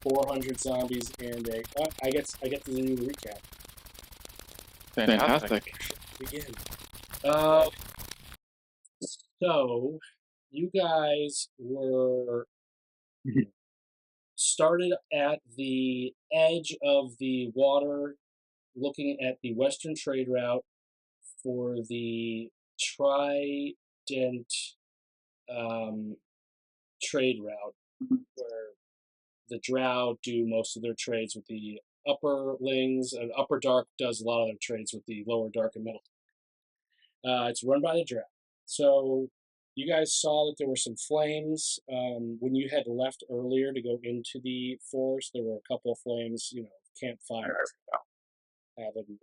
400 zombies and a. I get to do the recap. Fantastic. Begin. Uh, so you guys were started at the edge of the water, looking at the western trade route for the Trident trade route, where the Drow do most of their trades with the upperlings, and Upper Dark does a lot of their trades with the Lower Dark and Middle. It's run by the Drow. So you guys saw that there were some flames when you had left earlier to go into the forest. There were a couple of flames, campfires, having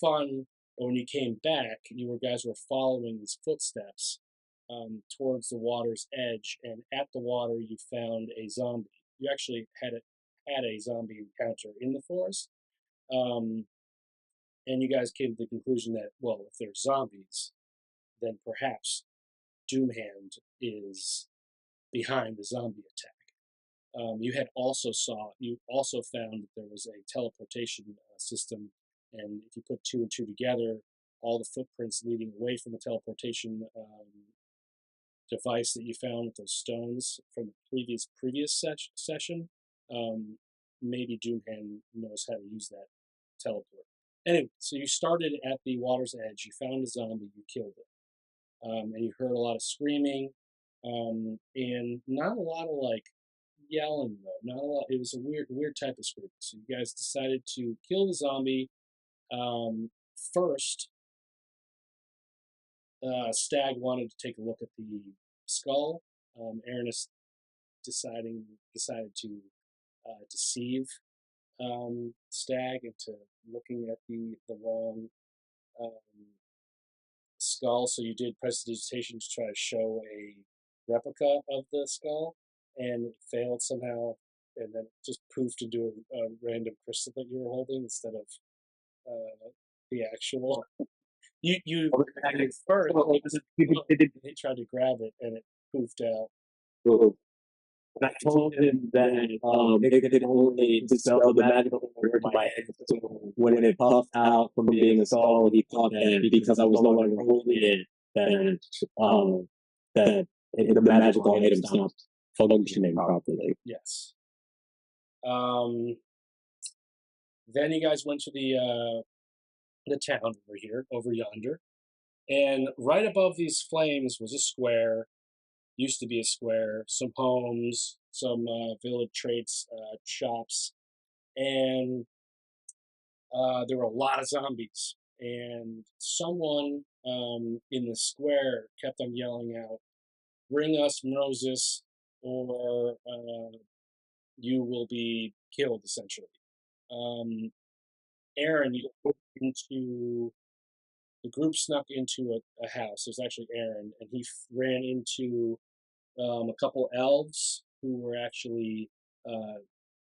fun. But when you came back, you guys were following these footsteps towards the water's edge, and at the water you found a zombie. You actually had a zombie encounter in the forest, and you guys came to the conclusion that, well, if they're zombies, then perhaps Doomhand is behind the zombie attack. You also found that there was a teleportation system, and if you put two and two together, all the footprints leading away from the teleportation device that you found with those stones from the previous session, maybe Doomhand knows how to use that teleport. Anyway, so you started at the water's edge. You found a zombie. You killed it, and you heard a lot of screaming, and not a lot of yelling though. Not a lot. It was a weird type of screaming. So you guys decided to kill the zombie first. Stag wanted to take a look at the skull. Aranis decided to deceive Stag into looking at the wrong skull. So you did prestidigitation to try to show a replica of the skull, and it failed somehow, and then it just poofed into a random crystal that you were holding instead of the actual. You first he tried to grab it and it poofed out. And I told him that it could only dispel the magical work in my head. So when it puffed out from being a skull, he thought that because I was no longer holding it, that the magical item stopped functioning properly. Yes. Then you guys went to the town over yonder, and right above these flames was a square. Used to be a square, some homes, some village trades shops, and there were a lot of zombies. And someone in the square kept on yelling out, "Bring us Moses, or you will be killed," essentially. Aaron, the group snuck into a house. It was actually Aaron, and he ran into a couple elves who were actually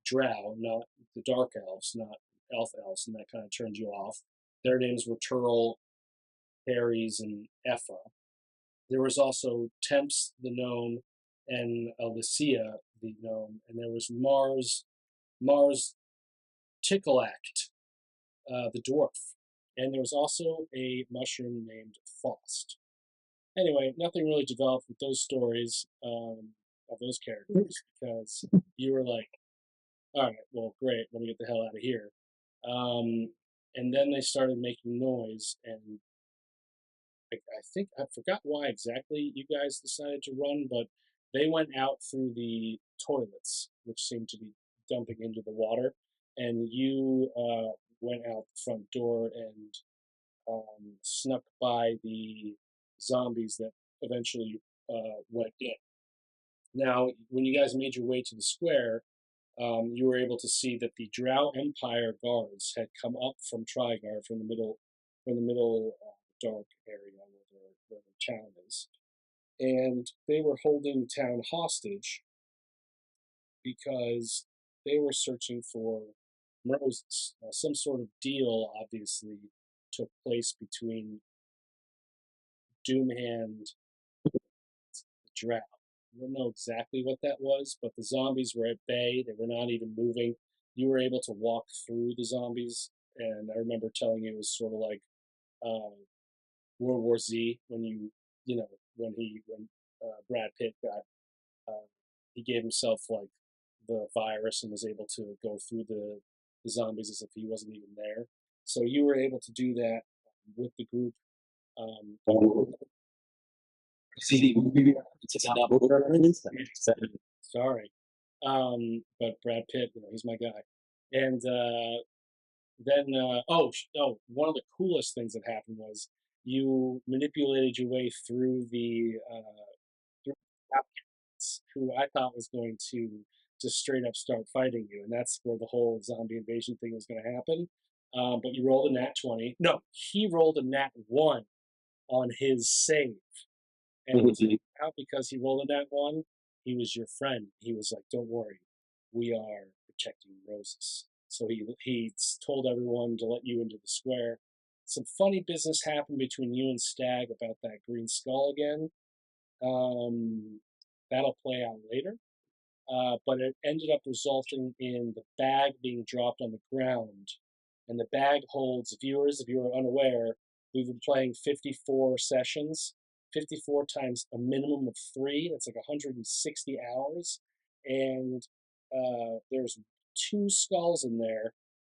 drow, not the dark elves, not elf elves, and that kind of turned you off. Their names were Turl, Ares, and Epha. There was also Temps, the gnome, and Alicia, the gnome, and there was Mars Tickleact, the dwarf, and there was also a mushroom named Faust. Anyway, nothing really developed with those stories of those characters because you were like, all right, well, great, let me get the hell out of here. And then they started making noise, and I think I forgot why exactly you guys decided to run, but they went out through the toilets, which seemed to be dumping into the water, and you went out the front door and snuck by the zombies that eventually went in. Now, when you guys made your way to the square, you were able to see that the Drow Empire guards had come up from Trigar, from the middle dark area where the town is, and they were holding the town hostage because they were searching for Moses. Some sort of deal, obviously, took place between Doomhand and the Drow. don't know exactly what that was, but the zombies were at bay. They were not even moving. You were able to walk through the zombies, and I remember telling you it was sort of like um, World War Z when when Brad Pitt got he gave himself like the virus and was able to go through the zombies as if he wasn't even there. So you were able to do that with the group. Um, See, it's not book reference. sorry, but Brad Pitt, he's my guy. And then, one of the coolest things that happened was you manipulated your way through through the applicants who I thought was going to just straight up start fighting you, and that's where the whole zombie invasion thing was going to happen. But you rolled a nat 20. No, he rolled a nat 1 on his save. And out because he rolled a nat 1, he was your friend. He was like, "Don't worry, we are protecting Roses." So he told everyone to let you into the square. Some funny business happened between you and Stag about that green skull again. That'll play out later. But it ended up resulting in the bag being dropped on the ground. And the bag holds viewers, if you are unaware, we've been playing 54 sessions, 54 times a minimum of 3. That's like 160 hours. And there's 2 skulls in there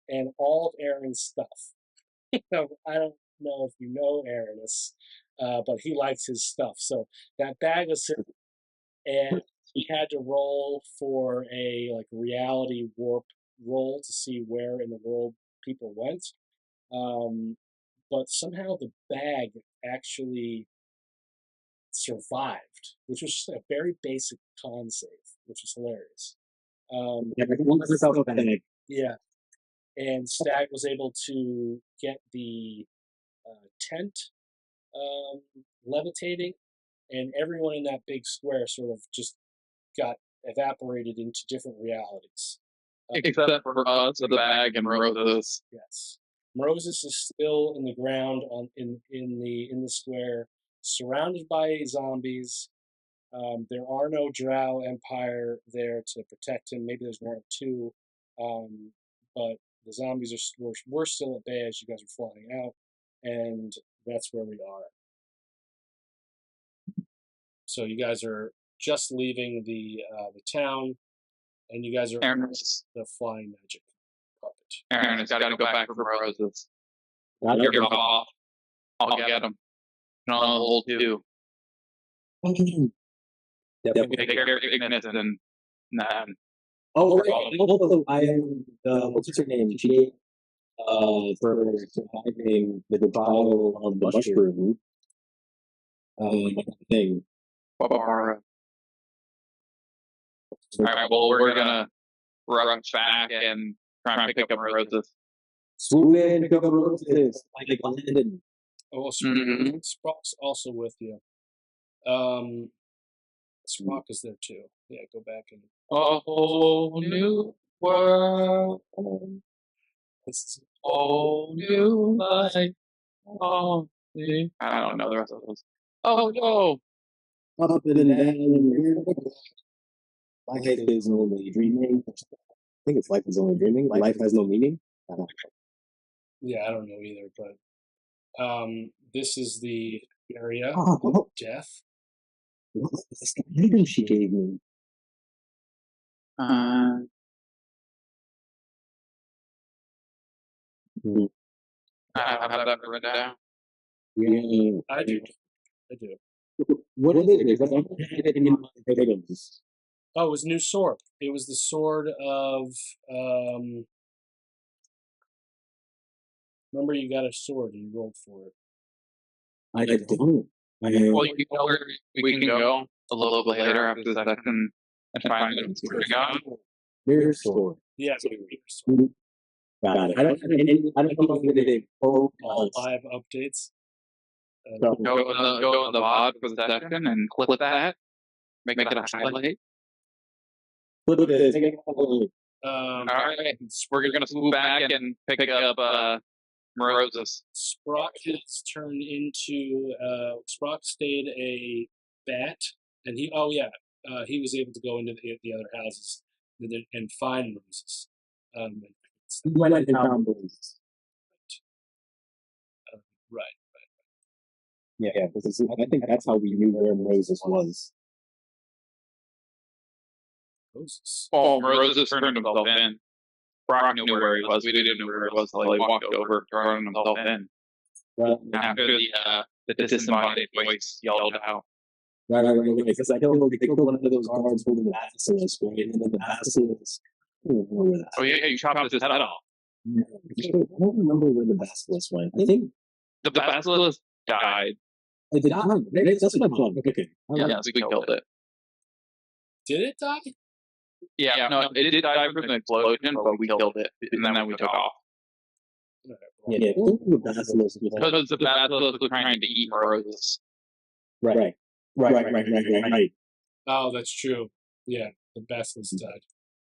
and all of Aaron's stuff. I don't know if you know Aranis, but he likes his stuff. So that bag is sitting, and he had to roll for a like reality warp roll to see where in the world people went. But somehow the bag actually survived, which was just a very basic con save, which was hilarious. Yeah, and Stag was able to get the tent levitating, and everyone in that big square sort of just got evaporated into different realities. Except for us, the bag, and Roses. Yes, Moses is still in the ground in the square, surrounded by zombies. There are no Drow Empire there to protect him. Maybe there's 1 or 2, but the zombies we're still at bay as you guys are flying out, and that's where we are. So you guys are just leaving the town, and you guys are the flying magic carpet. Aaron has got to go back for Roses. You're off. I'll get them. And I'll hold you. Take care of Ignis and Oh, right. Also, I am what's her name? She for surviving the trial of the mushroom thing. Barbara. Alright, well, we're gonna rush back and try and pick up Roses. Swoop in, pick up Roses. Like London. Oh, Sprock's also with you. Sprock is there too. Yeah, go back and. A whole new world. It's a whole new life. Oh, I don't know the rest of those. Oh no! Up and down. Life is only dreaming. I think it's life is only dreaming. Life has no meaning. Yeah, I don't know either, but this is the area of death. What's this item she gave me? I have that written down. Yeah, I do. What is it? Because I don't have it in my items. Oh, it was a new sword. It was the sword of. Remember, you got a sword and you rolled for it. I don't. Well, you know where we can go a little bit later after the session and find it. Mirror sword. Yeah, it's a mirror sword. Got it. I don't know if they all 5 updates. Go in the VOD for the session and click that. Make it a highlight. Look at this. All right, we're gonna swoop back and pick up Roses. Sprock has turned into Sprock stayed a bat, and he. Oh yeah, he was able to go into the other houses and find Moses. He went and found Moses. Right. Yeah, I think that's how we knew where Moses was. Moses. Well, Moses turned himself in. Brock knew where he was. We didn't know where he was until he walked over, turned himself in. Right, After the disembodied voice yelled out. right. Because I know they killed one of those guards holding the basilisk, right? And then the basilisk. I don't remember where that. Oh yeah, you chopped his head off. I don't remember where the basilisk went. I think The basilisk died. it did not. That's what I thought. Okay. Yes, we killed it. Did it die? Yeah, no, it did die from the explosion, but we killed it, and then we took off. Yeah, the basilisk was Because the basilisk was trying to eat Moses. right. Oh, that's true. Yeah, the basilisk died.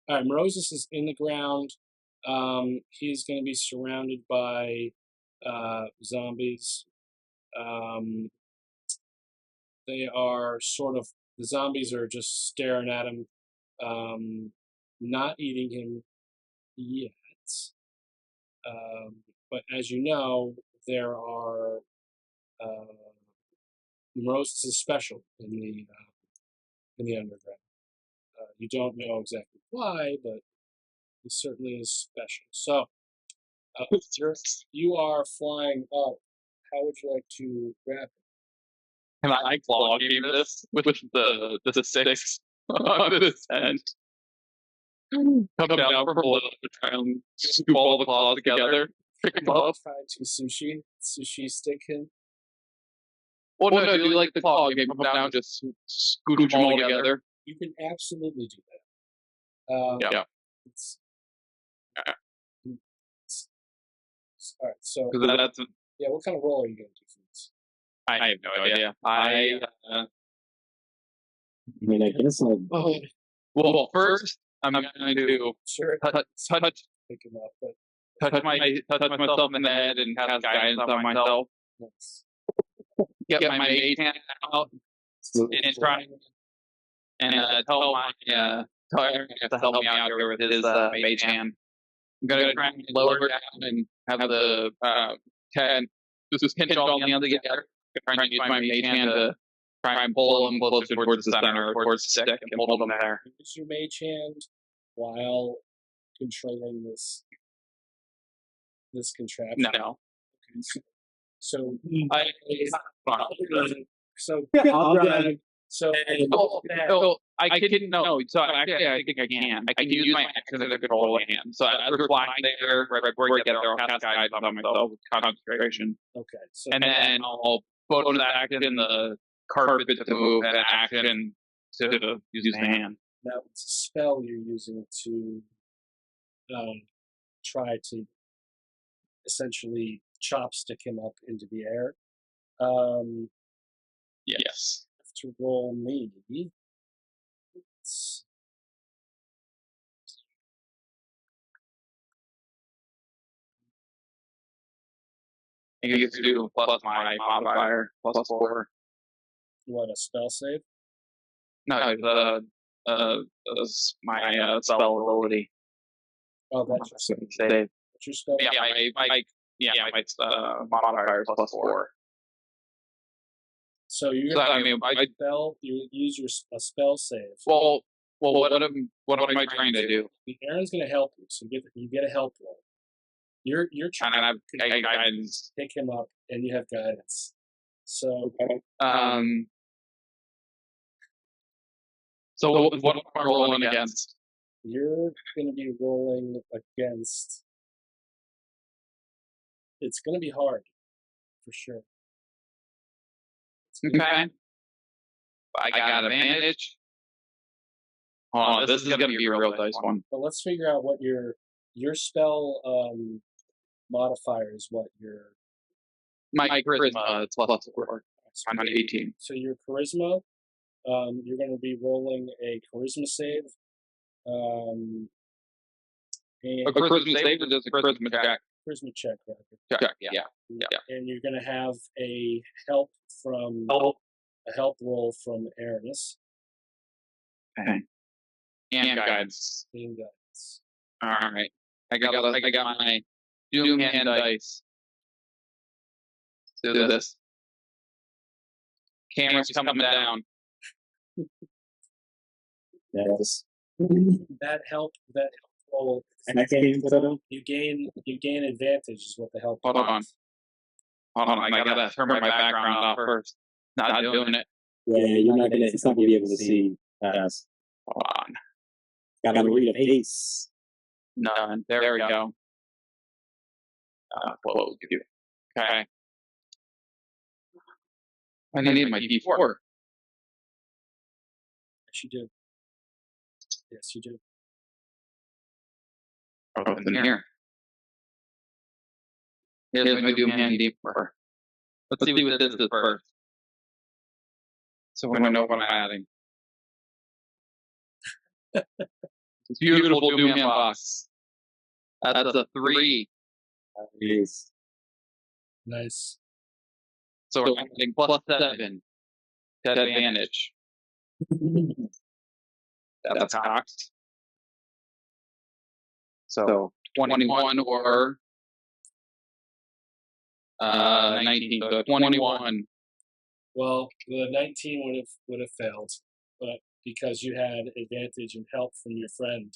All right, Moses is in the ground. He's going to be surrounded by zombies. They are the zombies are just staring at him, not eating him yet. But as you know, there are Moses is special in the underground. You don't know exactly why, but he certainly is special. So you are flying up. How would you like to grab him? Can I claw game this with the six under his head? Come down from below, try and scoop all the claws together, pick him up. Try to sushi stick him. Well, no, do you like the claw game? Come down, just scooch them all together. You can absolutely do that. Yeah. All right. So Because that's yeah, what kind of roll are you going to do for this? I have no idea. I mean, I guess I'll. Well, first I'm going to Sure. touch Pick him up, but touch myself in the head and cast guidance on myself. let's Get my mage hand out and try and tell Aaron to help me out here with his mage hand. I'm gonna try and lower it down and have the can just pinch all the hands together. Try and use my mage hand to try and pull them closer towards the center or towards the stick and hold them there. use your mage hand while controlling this contraption. No. So I so I'll grab it. so I couldn't know. So actually, I think I can. I can use my action to control a hand. So as we're flying there, right before I get there, I'll cast guidance on myself with concentration. okay. So And then I'll bonus action in the carpet to move and action to use the hand. now it's a spell you're using to try to essentially chopstick him up into the air. Yes. Have to roll maybe. It's, I get to do plus my modifier, plus 4. what, a spell save? No, my spell ability. Oh, that's your Save. What's your spell? My modifier is plus 4. So you're So, I gonna mean, you use a spell save. well, what am I trying to do? Aaron's gonna help you, so you get a help roll. You're And trying I to have guidance. pick him up, and you have guidance. So So what am I rolling against? you're gonna be rolling against. It's gonna be hard, for sure. Okay. I got advantage. Hold on, this is gonna be a real dice one. But let's figure out what your spell modifier is. What your My charisma is plus 4. I'm on 18. so your charisma. You're going to be rolling a charisma save. And A charisma save or just a charisma check? charisma check, rather. Check, yeah. And you're going to have a help roll from Aramis. Okay. And guides. Game guides. All right. I got my Doom hand dice. Let's do this. Camera's coming down. Yes. That help. That helpful. And I can't even put it on. You gain advantage is what the help. Hold on. I gotta turn my background off first. Not doing it. Yeah, you're not gonna. It's not gonna be able to see us. Hold on. Gotta read a face. None. There we go. Whoa, you. Okay. I need my D4. Yes, you do. Yes, you do. Oh, it's in here. Here's my Doom hand D4. Let's see what this is first. So we know what I'm adding. It's beautiful Doom hand box. That's a 3. Yes. Nice. So we're adding +7 to advantage. That's cocked. So 21 or 19. So 21. Well, the 19 would have failed, but because you had advantage and help from your friend,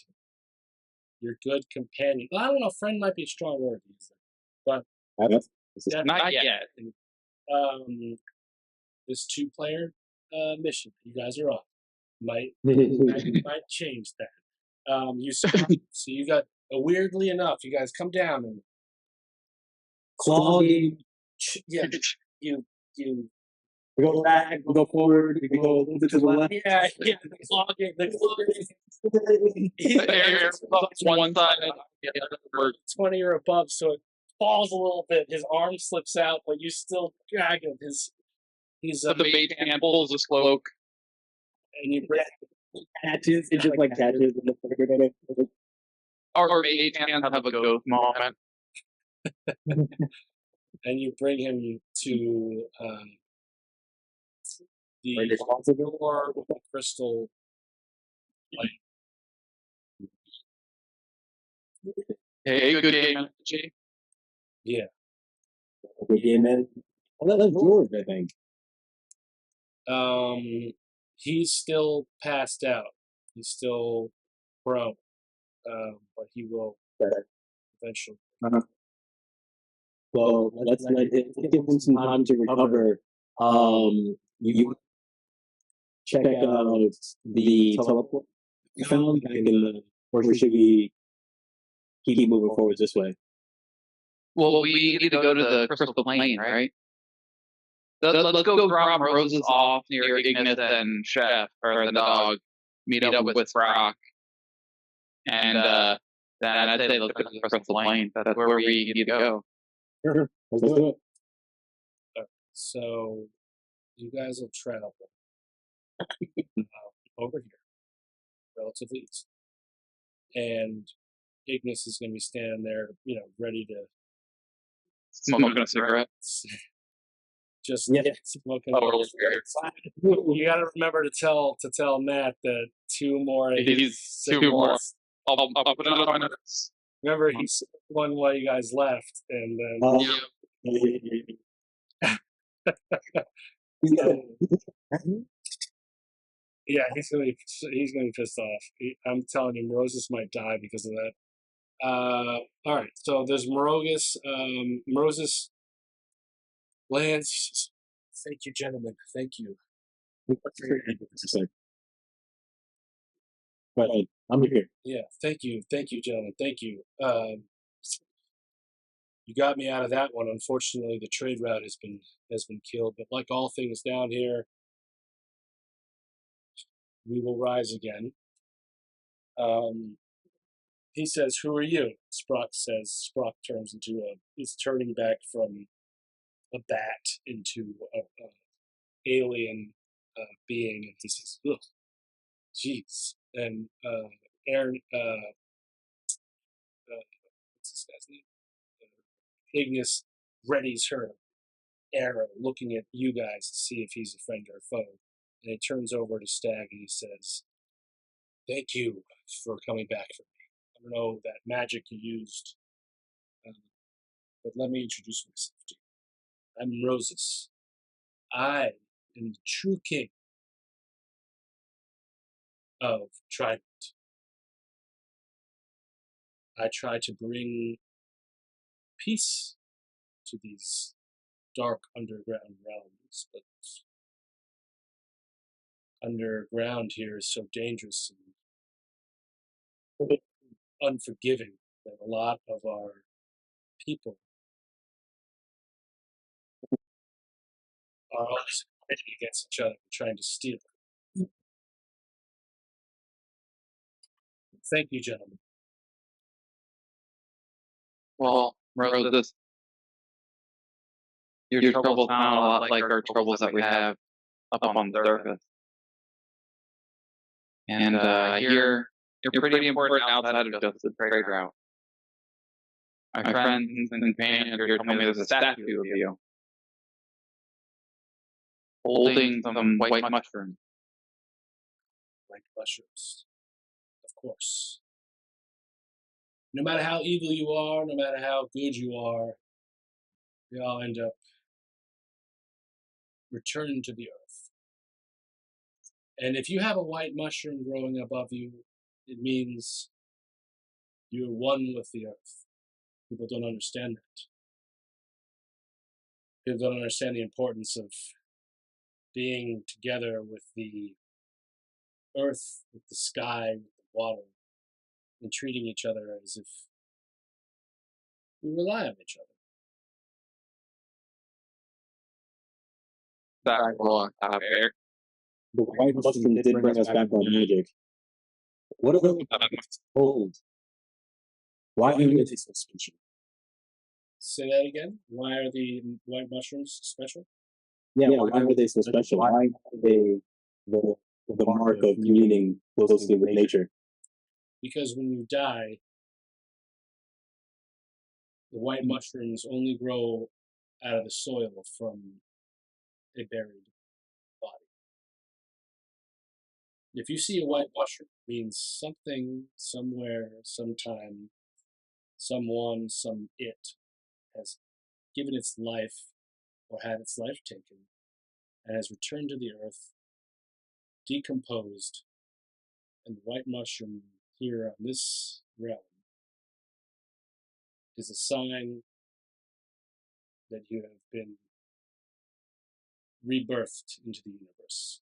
your good companion. Well, I don't know. Friend might be a strong word to use, but Not yet. This 2-player mission you guys are on might change that. You so you got weirdly enough, you guys come down and Clogging. yeah, you We go back, we go forward, we go a little bit to the left. yeah, the clogging. One side, the other. 20 or above, so it falls a little bit. His arm slips out, but you still drag him. He's The mage hand pulls his cloak. and you bring Catches, it just like catches. Our mage hands have a ghost moment. and you bring him to Like the responsible. door with the crystal light. Hey, good game, G. Yeah. Good game, man. Oh, that's George, I think. He's still passed out. He's still prone, but he will eventually. Well, let's give him some time to recover. You check out the teleport you found back in the, or should we keep moving forward this way? Well, we need to go to the Crystal Plane, right? Let's go drop Roses off near Ignis and Chef, or the dog. Meet up with Brock. And then I'd say let's go to the Crystal Plane. That's where we need to go. Sure. Let's do it. So you guys will travel over here, relatively east, and Ignis is going to be standing there, ready to Smoking a cigarette. just Yeah. smoking. Oh, You got to remember to tell Matt that 2 more. of his He's 2 more. cigarettes- I'll put it on my notes. Remember, he smoked one while you guys left, and then yeah, he's gonna be pissed off. I'm telling you, Morosis might die because of that. All right, so there's Morogus. Morosis lands. Thank you, gentlemen. Thank you. But I'm here. Yeah, thank you, gentlemen. Thank you. You got me out of that one. Unfortunately, the trade route has been killed. But like all things down here, we will rise again. He says, "Who are you?" Sprock says. Sprock turns into is turning back from a bat into a alien being, and he says, "Ugh, jeez." And Aaron, what's this guy's name? Ignis readies her arrow, looking at you guys to see if he's a friend or a foe. And he turns over to Stag and he says, Thank you for coming back for me. I don't know that magic you used, um, but let me introduce myself to you. I'm Moses. I am the true king of Trident. I try to bring peace to these dark underground realms, but underground here is so dangerous and unforgiving that a lot of our people are always fighting against each other and trying to steal. Thank you, gentlemen. Well, Rose, your troubles sound a lot like our troubles that we have up on the surface. And you're pretty important outside of just the trade route. My friends and companions here told me there's a statue of you holding some white mushrooms. White mushrooms, of course. No matter how evil you are, no matter how good you are, we all end up returning to the earth. And if you have a white mushroom growing above you, it means you're one with the earth. People don't understand that. People don't understand the importance of being together with the earth, with the sky, with the water, and treating each other as if we rely on each other. Eric. The white mushroom did bring us back on magic. What are they told? Why are they so special? Say that again. Why are the white mushrooms special? Yeah, why are they so special? Why are they the mark of communing closely with nature? Because when you die, the white mushrooms only grow out of the soil from a buried body. If you see a white mushroom, it means something, somewhere, sometime, someone, some it has given its life or had its life taken and has returned to the earth, decomposed, and the white mushroom here on this realm is a sign that you have been rebirthed into the universe.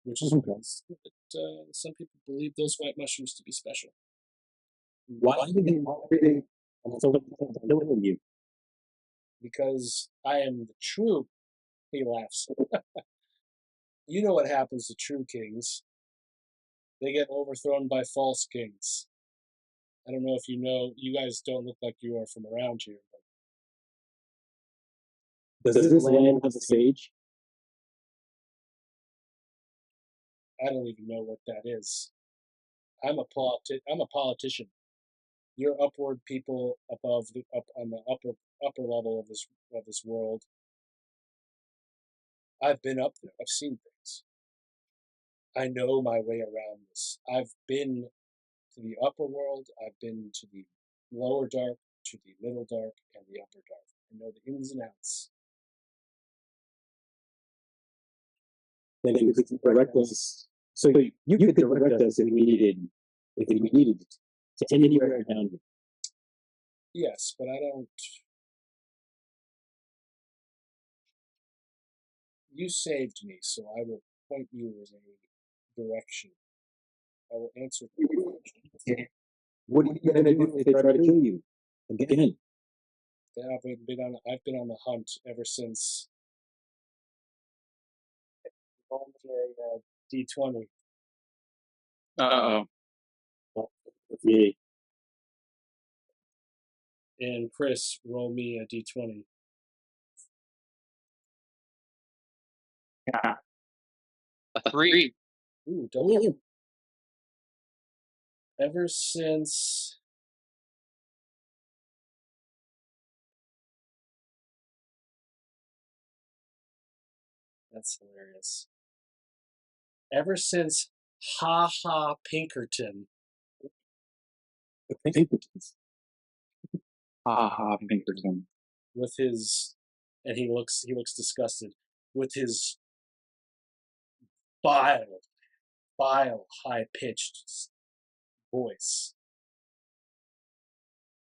Which is Okay. that some people believe those white mushrooms to be special. Why are they so killing you? Because I am the true, he laughs. You know what happens to true kings. They get overthrown by false kings. I don't know if you know, you guys don't look like you are from around here, but Does this land have a stage? I don't even know what that is. I'm a politician. You're upward people above the up on the upper level of this world. I've been up there. I've seen things. I know my way around this. I've been to the upper world. I've been to the lower dark, to the middle dark, and the upper dark. I know the ins and outs. Then you could direct us. So you could direct us if we needed to anywhere down here. Yes, but I don't. You saved me, so I will point you in a direction. I will answer the question. What are you gonna do if they try to kill you again? I've been on the hunt ever since. Roll me a D20. Uh oh. Me. And Chris, roll me a D20. Yeah. A 3. Ooh, double. Ever since that's hilarious. ever since Ha Ha Pinkerton, Pinkertons. Ha Pinkerton. with his, and he looks disgusted, with his vile, high pitched voice,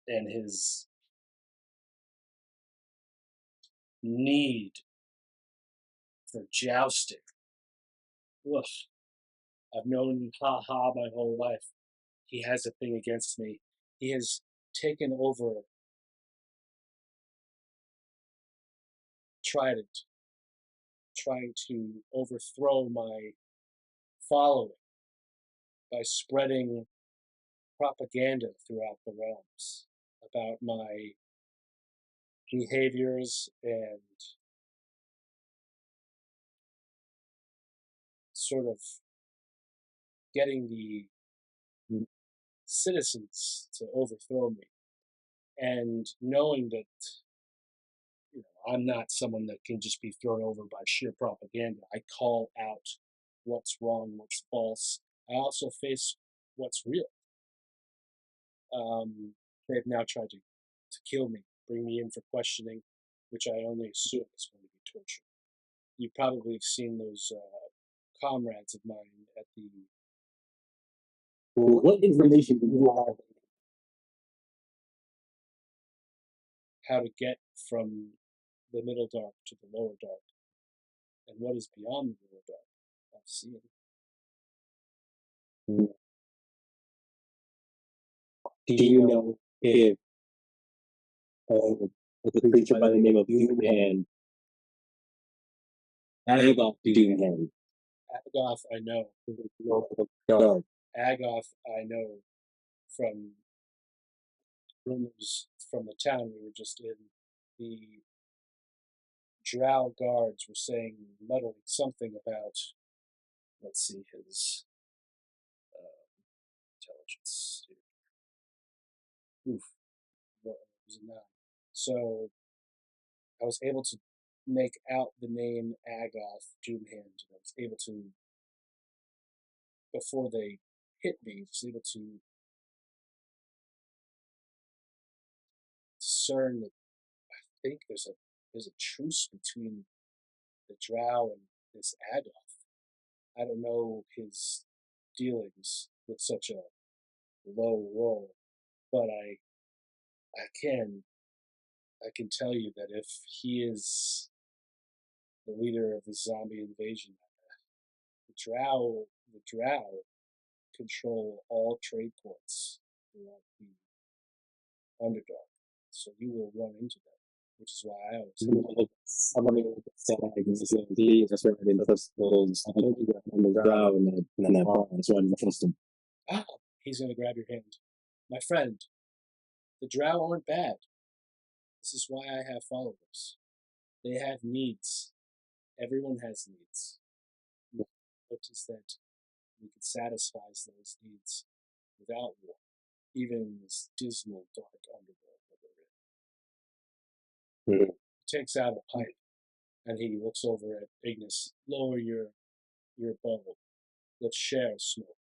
and his need for jousting. Ugh. I've known Ha Ha my whole life. He has a thing against me. He has taken over Trident, trying to overthrow my following by spreading propaganda throughout the realms about my behaviors and sort of getting the citizens to overthrow me. And knowing that I'm not someone that can just be thrown over by sheer propaganda. I call out what's wrong, what's false. I also face what's real. They've now tried to kill me, bring me in for questioning, which I only assume is going to be torture. You probably have seen those comrades of mine at the. Well, what information do you have? How to get from the middle dark to the lower dark, and what is beyond the lower dark. I've seen. Do you know if the creature by the name of Doomhand, Agoth Doomhand, Agoth, I know. Dark. Agoth, I know from rumors from the town we were just in. The Drow guards were saying, muttering something about, let's see, his intelligence. Oof, what was it now? So I was able to make out the name Agoth Doomhand. I was able to, before they hit me, I was able to discern that I think there's a truce between the Drow and this Agoth. I don't know his dealings with such a low role, but I can tell you that if he is the leader of the zombie invasion, the Drow control all trade ports throughout the Underdark, so you will run into them, which is why I always. Somebody said I can just see that's where I didn't trust those. I told you that on the ground and that bar, so I didn't trust him. Ah, he's gonna grab your hand, my friend. The Drow aren't bad. This is why I have followers. They have needs. Everyone has needs. Notice that we can satisfy those needs without war, even in this dismal, dark underworld that we're in. He takes out a pipe, and he looks over at Ignis. Lower your bow. Let's share a smoke.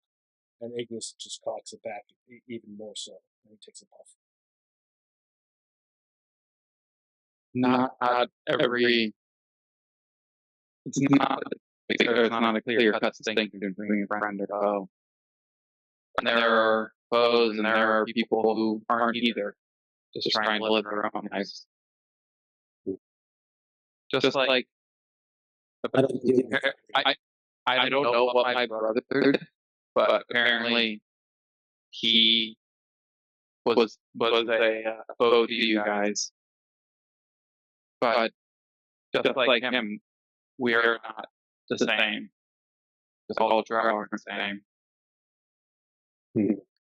And Ignis just cocks it back even more so, and he takes a puff. Not every. It's not. There's not a clear cut distinction between a friend or foe. And there are foes, and there are people who aren't either, just trying to live their own lives. Just like I don't know what my brother did, but apparently he was a foe to you guys. But just like him, we are not the same. Because all Drow aren't the same.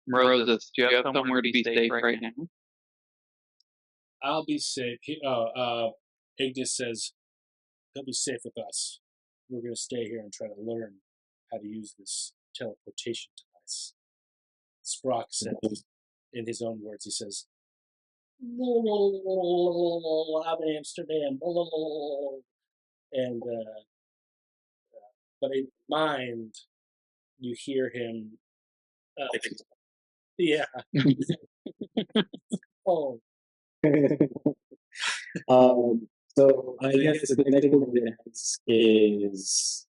Moses, do you have somewhere to be safe right now? I'll be safe. Ignis says, he'll be safe with us. We're going to stay here and try to learn how to use this teleportation device. Sprock said, in his own words, he says, I'm in Amsterdam. And but in mind, you hear him. Yeah. Oh, So I guess the next thing we ask is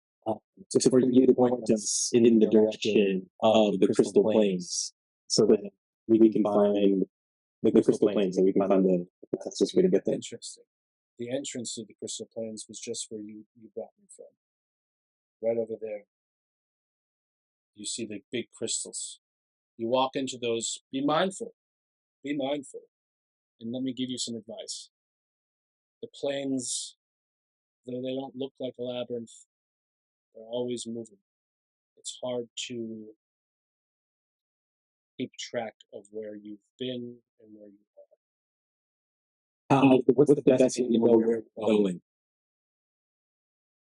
just for you to point us in the direction of the crystal plains, so that we can find the crystal plains, so we can find the fastest way to get there. interesting. The entrance to the Crystal Plains was just where you brought me from. Right over there. You see the big crystals. You walk into those. Be mindful. Be mindful. And let me give you some advice. The plains, though they don't look like a labyrinth, they're always moving. It's hard to keep track of where you've been and where you are. What's the best way to know where we're going?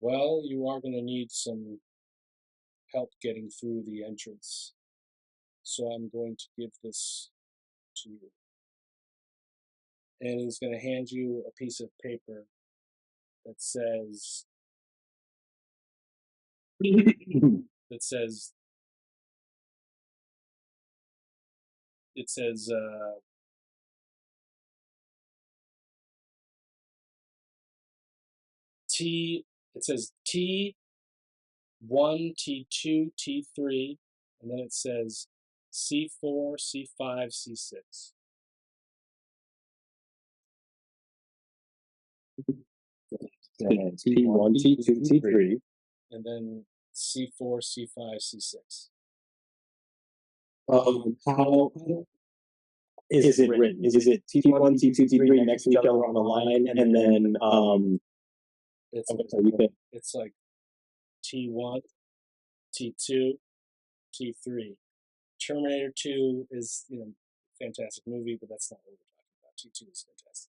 Well, you are going to need some help getting through the entrance. So I'm going to give this to you. And he's going to hand you a piece of paper that says it says T. It says T1, T2, T3, and then it says C4, C5, C6. T1, T2, T3. And then C4, C5, C6. How is it written? Is it T1, T2, T3 next to each other on a line, and then it's like T1, T2, T3. Terminator 2 is, fantastic movie, but that's not what we're talking about. T2 is fantastic.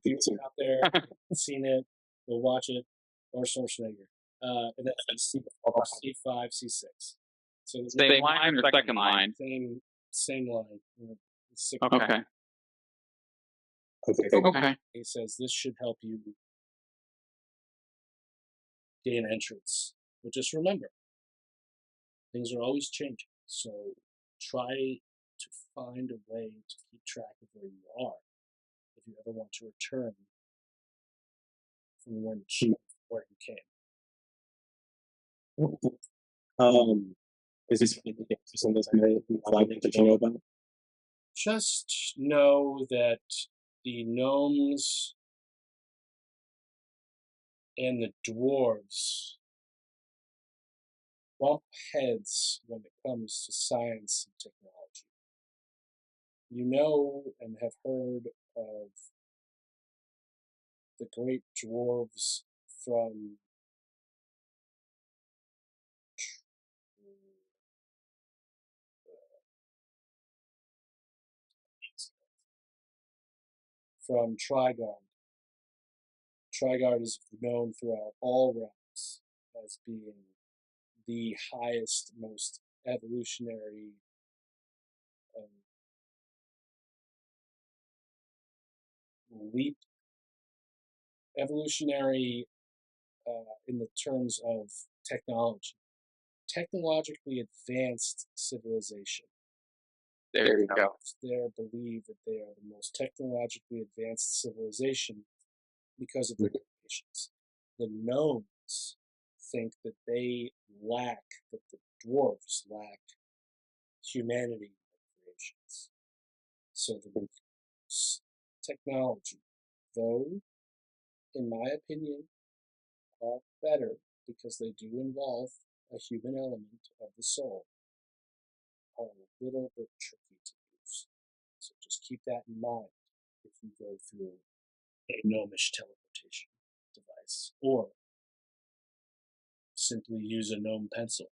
People out there seen it, go watch it, or Schwarzenegger. And that's C5, C6. So Same line or second line? Same line. Okay. Okay. He says this should help you gain entrance. But just remember, things are always changing. So try to find a way to keep track of where you are if you ever want to return from where you came. Is this something that you know about? Just know that the gnomes and the dwarves bump heads when it comes to science and technology. You know and have heard of the great dwarves from Trigard. Trigard is known throughout all realms as being the highest, most evolutionary leap, evolutionary in the terms of technology, technologically advanced civilization. There you go. They believe that they are the most technologically advanced civilization because of their creations. The gnomes think that they lack, that the dwarves lack humanity in their creations. So the technology, though, in my opinion, are better because they do involve a human element of the soul, are a little bit tricky to use. So just keep that in mind if you go through a gnomish teleportation device, or simply use a gnome pencil.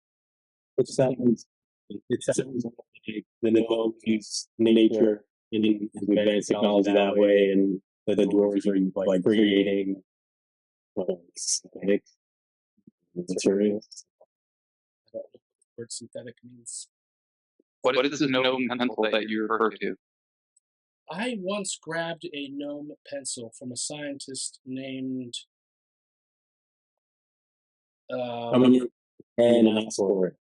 It sounds like the gnome use nature in advanced technology that way, and the dwarves are like creating synthetic materials. I don't know what the word synthetic means. What is this gnome pencil that you refer to? I once grabbed a gnome pencil from a scientist named And ask for it.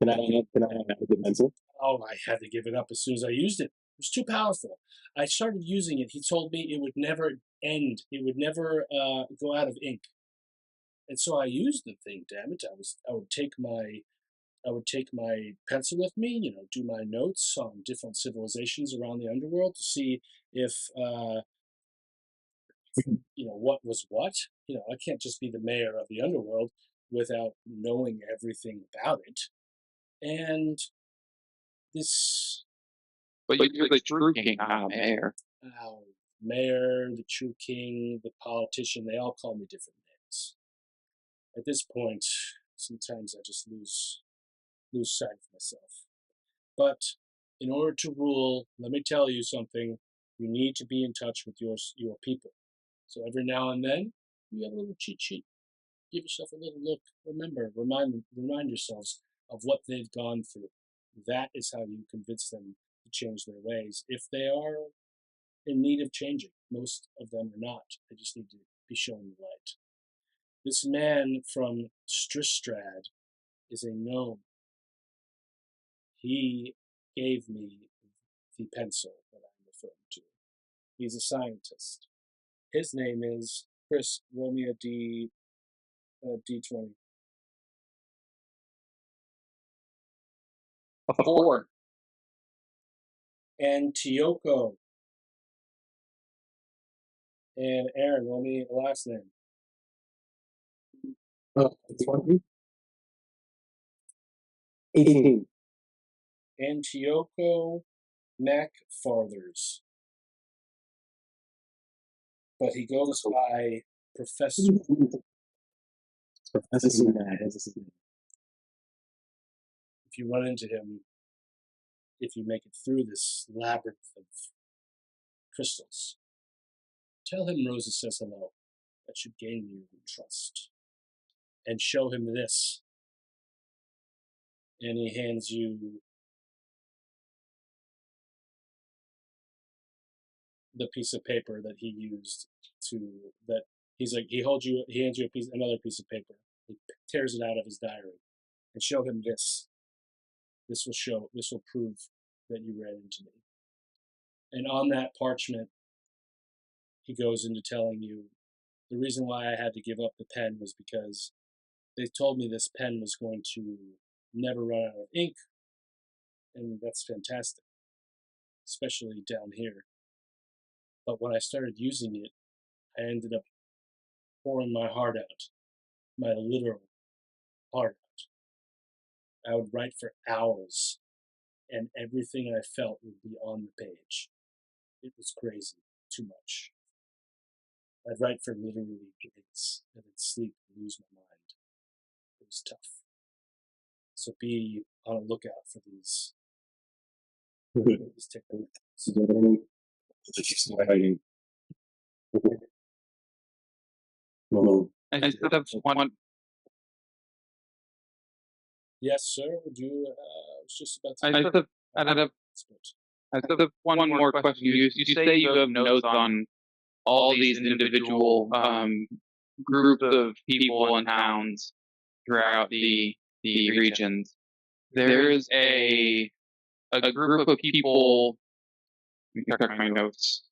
Can I have the pencil? Oh, I had to give it up as soon as I used it. It was too powerful. I started using it. He told me it would never end. It would never go out of ink. And so I used the thing. Damn it! I would take my pencil with me. Do my notes on different civilizations around the underworld to see if what was what. I can't just be the mayor of the underworld without knowing everything about it. And this But you're the true king, mayor. mayor, the true king, the politician, they all call me different names. At this point, sometimes I just lose sight of myself. But in order to rule, let me tell you something. You need to be in touch with your people. So every now and then, you have a little cheat sheet. Give yourself a little look. Remember, remind yourselves of what they've gone through. That is how you convince them to change their ways. If they are in need of changing, most of them are not. They just need to be shown the light. This man from Stristrad is a gnome. He gave me the pencil that I'm referring to. He's a scientist. His name is Chris Romeo D20. A 4. And Tiyoko. And Aaron, roll me the last name. 20? 18. Antioco MacFarthers. But he goes by Professor. Professor Matt is his name. If you run into him, if you make it through this labyrinth of crystals, tell him Rosa says hello. That should gain you trust. And show him this. And he hands you the piece of paper that he used he hands you another piece of paper. He tears it out of his diary and show him this. This will prove that you ran into me. And on that parchment, he goes into telling you the reason why I had to give up the pen was because they told me this pen was going to never run out of ink, and that's fantastic, especially down here. But when I started using it, I ended up pouring my heart out, my literal heart out. I would write for hours, and everything I felt would be on the page. It was crazy, too much. I'd write for literally days, and then sleep and lose my mind. It was tough. So be on a lookout for these techniques. I just have one. Yes, sir. Would you? I was just about to. I just have one more question. You say you have notes on all these individual groups of people and towns throughout the regions. There is a group of people. Let me check my notes.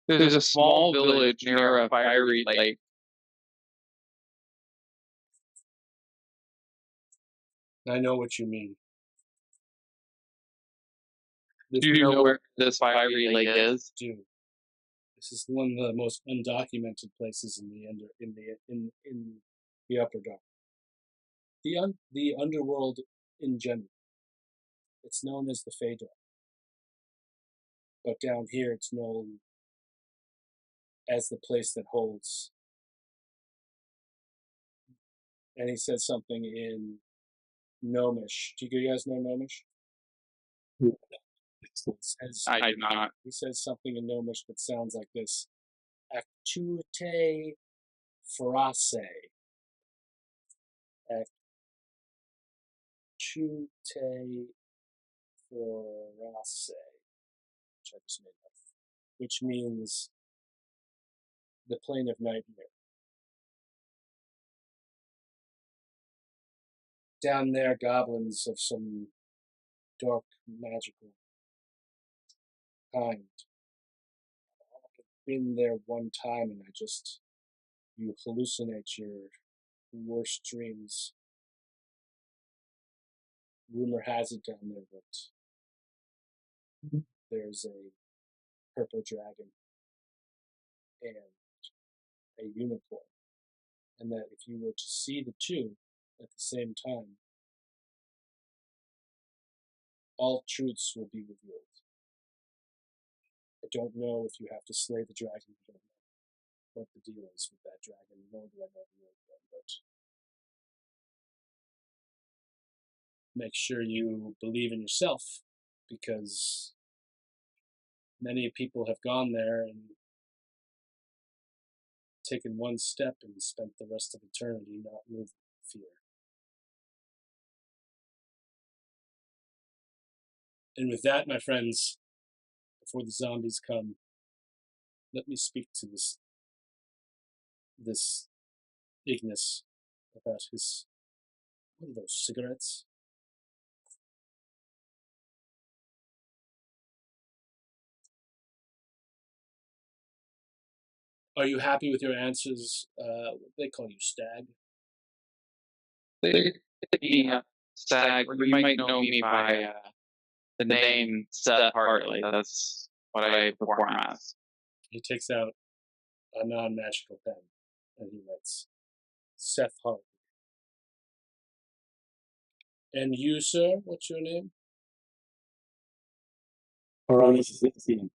There's a small village near a fiery lake. I know what you mean. Do you know where this fiery lake is? Do. This is one of the most undocumented places in the Upper Dark. The underworld in general. It's known as the Fey Dark. But down here it's known as the place that holds. And he said something in Gnomish. Do you guys know Gnomish? I do not. He says something in Gnomish that sounds like this. Actute frase. Actute frase. Which I just made up. which means the plane of nightmare. Down there, goblins of some dark, magical kind. I've been there one time, and you hallucinate your worst dreams. Rumor has it down there that there's a purple dragon and a unicorn, and that if you were to see the two at the same time, all truths will be revealed. I don't know if you have to slay the dragon. I don't know what the deal is with that dragon, nor do I know the name of them, but make sure you believe in yourself, because many people have gone there and taken one step and spent the rest of eternity not moving with fear. And with that, my friends, before the zombies come, let me speak to this Ignis about his, what are those, cigarettes? Are you happy with your answers? They call you Stag. Stag, you might know me by the name Seth Hartley. That's what I perform as. He takes out a non-magical pen and he writes, Seth Hartley. And you, sir, what's your name? Horace 16.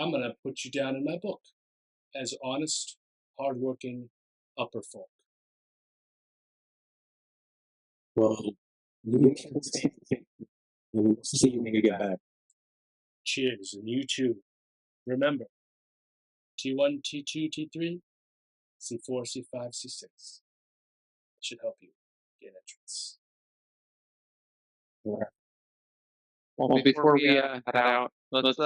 I'm going to put you down in my book as honest, hardworking upper folk. Well, you can say it. And we'll see you when you get back. Cheers, and you too. Remember, T1, T2, T3, C4, C5, C6. That should help you gain entrance. Well, before we head out, let's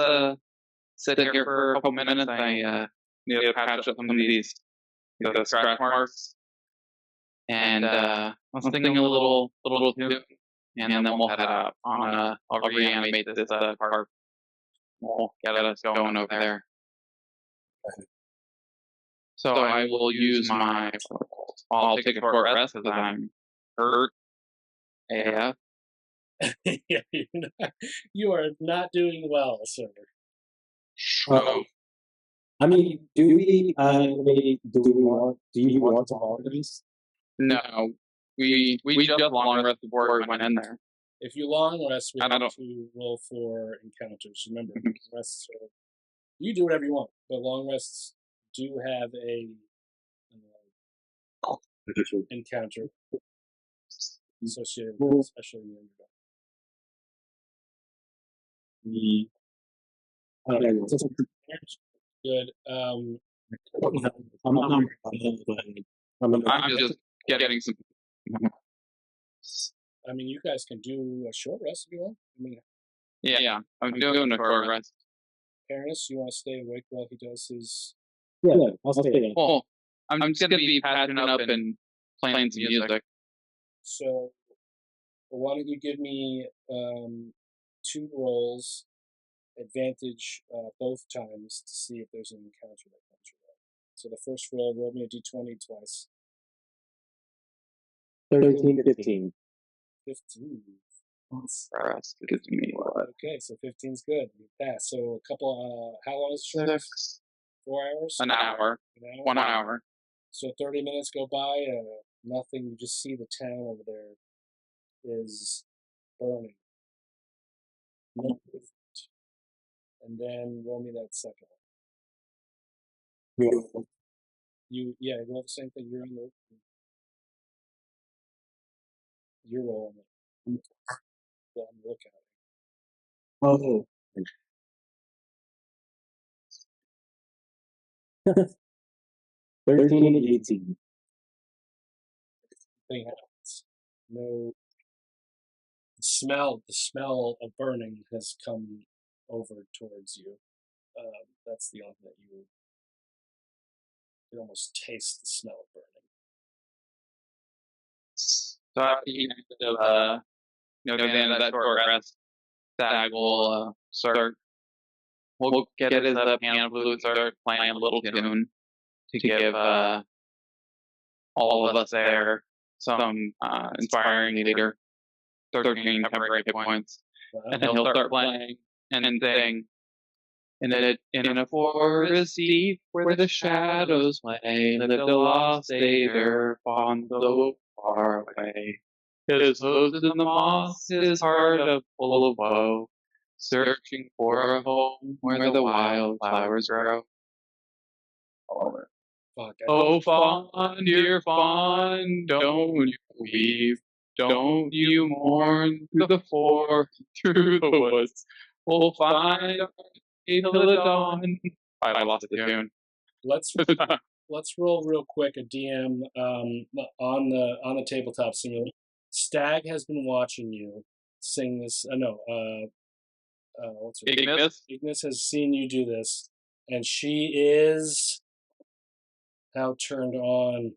sit here for a couple minutes. I need to patch up some of these scratch marks, and let's sing a little tune, and then we'll head out on I'll reanimate this part. We'll get us going over there. So I will use I'll take a short rest because I'm hurt AF. Yeah, you are not doing well, sir. I mean, do you want to long rest? No, we just long rest before we went in there. If you long rest, we I have don't- to roll for encounters. Remember, rests are, you do whatever you want, but long rests do have a encounter associated with it, especially in the underdog. Good. I'm just getting some. I mean, you guys can do a short rest if you want. I mean, Yeah, I'm doing a short rest. Paris, you want to stay awake while he does his. Yeah, I'll stay there. Well, I'm just gonna be patching up and playing some music. So, why don't you give me 2 rolls, advantage both times to see if there's an encounter that comes your way. So the first roll me a d20 twice. 13 to 15. 15. Rest gives me what? Okay, so 15's good. You pass. So a couple. How long is the short rest? 4 hours. An hour. 1 hour. So 30 minutes go by. Nothing. You just see the town over there is burning. No movement. And then roll me that second one. Roll the same thing. You're rolling it. Well, I'm looking at it. Oh. 13 and 18. Thing happens. No the smell of burning has come over towards you. That's the only thing that you can almost taste the smell of burning. So after the end of the end of that short rest, Stag will start. We'll get his piano flute, start playing a little tune to give all of us there some inspiring leader. Start gaining temporary hit points, and then he'll start playing and sing. In a forest deep where the shadows lay, lived a lost savior, fond though far away. His hooves in the moss, his heart full of woe, searching for a home where the wild flowers grow. Oh, fawn, dear fawn, don't you weep, don't you mourn through the forest, through the woods. We'll find our way till the dawn. I lost the tune. Let's roll real quick a DM on the tabletop simulator. Stag has been watching you sing this. What's her name? Ignis? Ignis has seen you do this, and she is now turned on.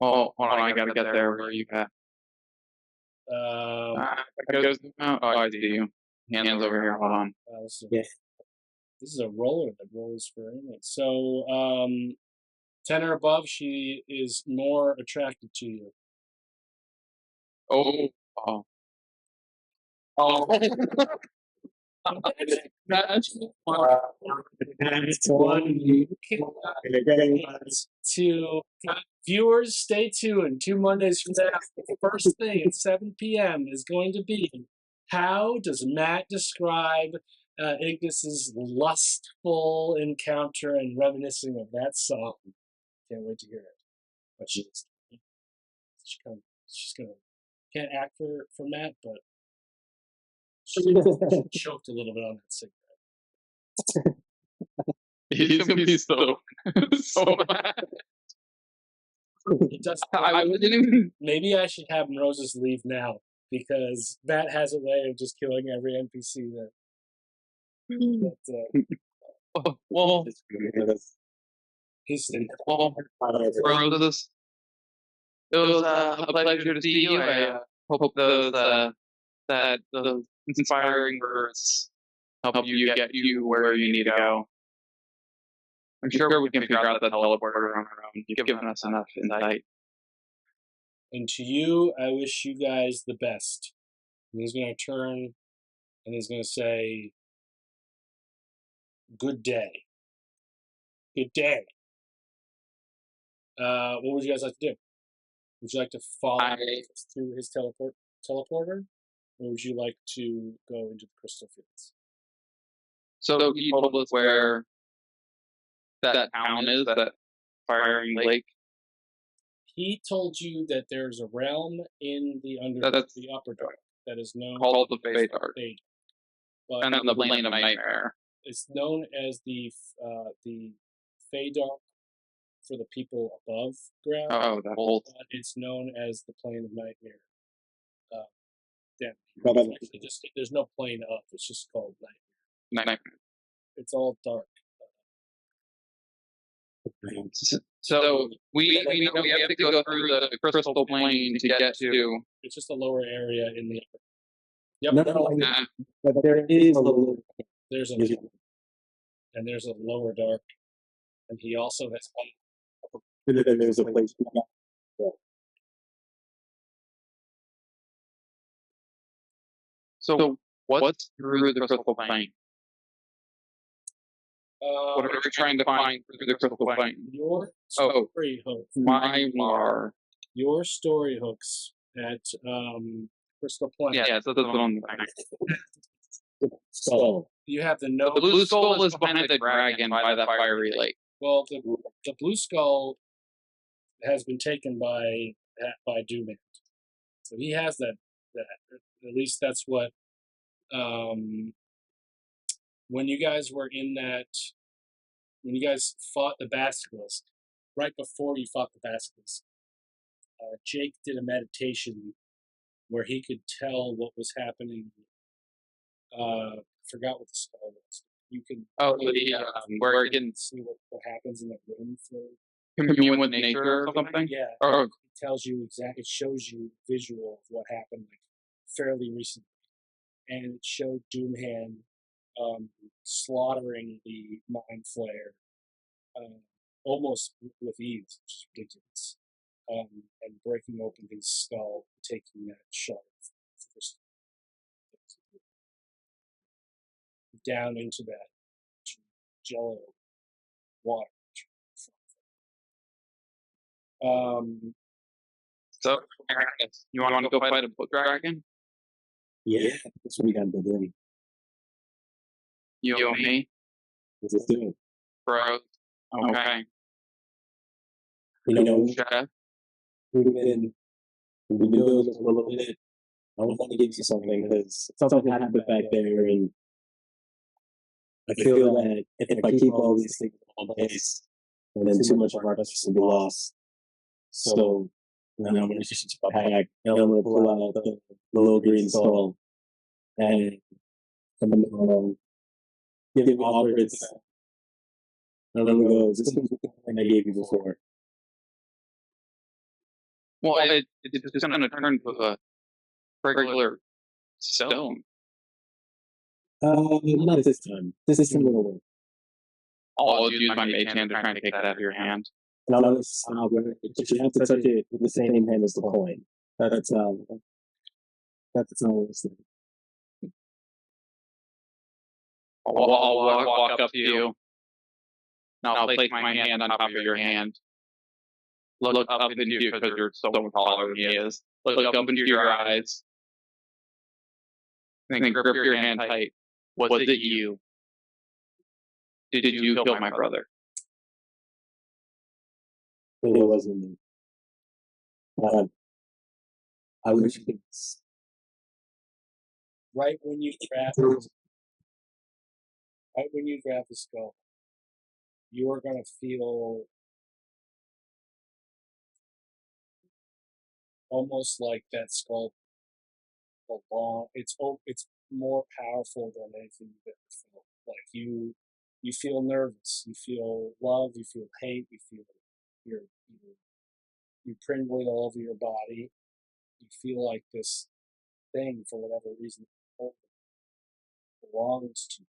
Oh, hold on, I gotta get there. Where are you at? I see you. Hands over here. Hold on. This is a roller that rolls for anything. So, 10 or above, she is more attracted to you. Oh. That's one. To viewers, stay tuned. 2 Mondays from now, the first thing at 7 p.m. is going to be, how does Matt describe Ignis's lustful encounter and reminiscing of that song? Can't wait to hear it. But she's gonna can't act for Matt, but she choked a little bit on that cigarette. He's gonna be so mad. It does. I wouldn't even. Maybe I should have Roses leave now, because Matt has a way of just killing every NPC that. Well, he's Roses. It was a pleasure to see you. I hope those inspiring words help you get you where you need to go. I'm sure we can figure out the teleporter on our own. You've given us enough insight. And to you, I wish you guys the best. And he's going to turn and he's going to say, good day. Good day. What would you guys like to do? Would you like to follow through his teleporter? Or would you like to go into the crystal fields? So he told us where that town is, that firing lake. He told you that there's a realm in the the Upper Dark that is known called the Fey Dark. And the Plane of Nightmare. It's known as the Fey Dark for the people above ground. Oh, that whole. It's known as the Plane of Nightmare. There's no plane up. It's just called Nightmare. It's all dark. So we know we have to go through the crystal plane to get to. It's just a lower area in the. Yep. But there is a lower. There's a lower dark, and he also has. There's a place. So what's through the crystal plane? What are we trying to find through the crystal plane? Your story hooks. Your story hooks at Crystal Plane. Yeah, so that's on the So you have the The blue skull is behind the dragon by that fiery lake. Well, the blue skull has been taken by Doomant, so he has that. At least that's what. When you guys were in that, when you guys fought the Basilisk, right before you fought the Basilisk, Jake did a meditation where he could tell what was happening. I forgot what the spell was. You can where you can see what happens in the room for. commune with nature or something. Yeah, Or it tells you exactly. It shows you visual of what happened like fairly recently, and it showed Doomhand slaughtering the Mind Flayer almost with ease, which is ridiculous, and breaking open his skull, taking that shard first down into that jello water. so, you want to go fight a book dragon? Yeah, that's what we gotta be doing. You and me, Let's do it. bro. Okay. You know, Chef. we've been doing this for a little bit. I want to give you something because something happened back there, and I feel that if I keep all these things in one place, then too much of our justice will be lost. So then I'm going to just pack, and I'm going to pull out the little green skull, and I'm going to give it offer its. And I'm going to go, this is the thing I gave you before. Well, it's just going to turn to a regular stone. Not this time. This time will work. I'll use my mage hand to try and take that out of your hand. And I'll notice how but you have to touch it with the same hand as the coin. That's how it's I'll walk up to you. And I'll place my hand on top of your hand. Look up into you because you're so much taller than he is. Look up into your eyes. And then grip your hand tight. Was it you? Did you kill my brother? It wasn't me. I wish it was. Right when you grab the skull, you are going to feel almost like that skull belong. It's more powerful than anything you've ever felt. Like you feel nervous, you feel love, you feel hate, you feel you pringle all over your body. You feel like this thing, for whatever reason, belongs to you.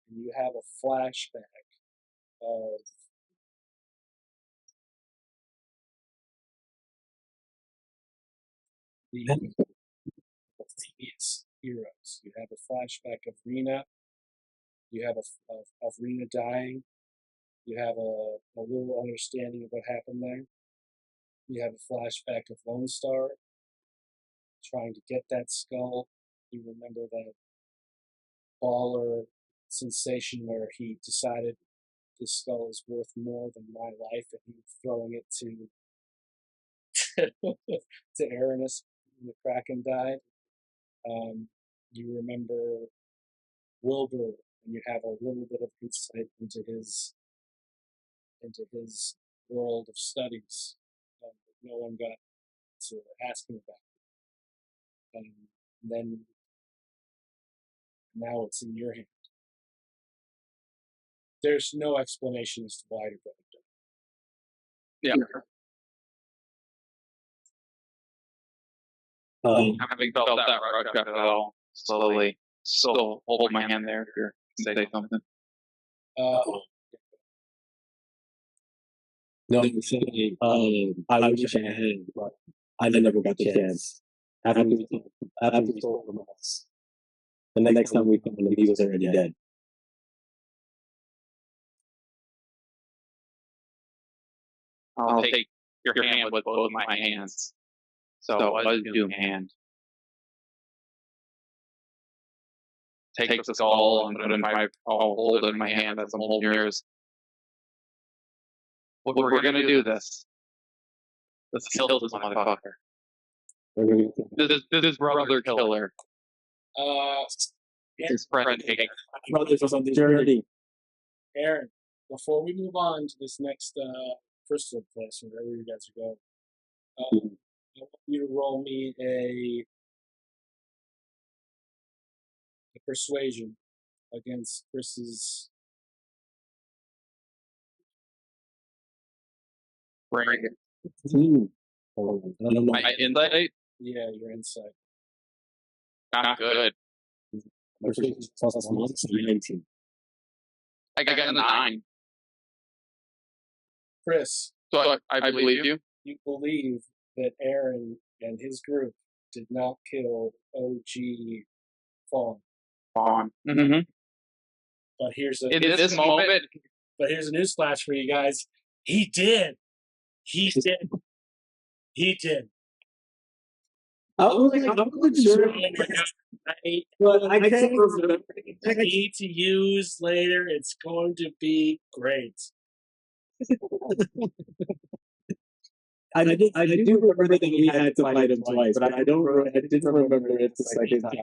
And you have a flashback of the previous heroes. You have a flashback of Rena. You have of Rena dying. You have a little understanding of what happened there. You have a flashback of Lone Star trying to get that skull. You remember that baller sensation where he decided this skull is worth more than my life, and he was throwing it to Aranis when the Kraken died. You remember Wilbur, and you have a little bit of insight into his world of studies that no one got to ask him about. And then now it's in your hand. There's no explanation as to why your brother died. Yeah. Having felt that rush at all, slowly, still hold my hand there if you're say something. No, I wish I had, but I never got the chance. After we stole from us, the next time we found him, he was already dead. I'll take your hand with both my hands. So it was Doomhand. Take the skull and put it in I'll hold it in my hand as I'm holding yours. We're gonna do this. Let's kill this motherfucker. This is brother killer. His friend Hank. Brothers was on the journey. Aaron, before we move on to this next crystal place, wherever you guys are going, I want you to roll me persuasion against Chris's. Right. Hold on. I don't know. My insight, Yeah, your insight. not good. Persuasion plus 19. I got a 9. Chris, So I believe you. you believe that Aaron and his group did not kill OG Fawn. On. Mm-hmm. But here's a In this moment, newsflash for you guys. He did. He did. He did. I wasn't sure. But I can't remember. I need to use later. It's going to be great. I do remember that we had to fight him twice, but I didn't remember it the second time.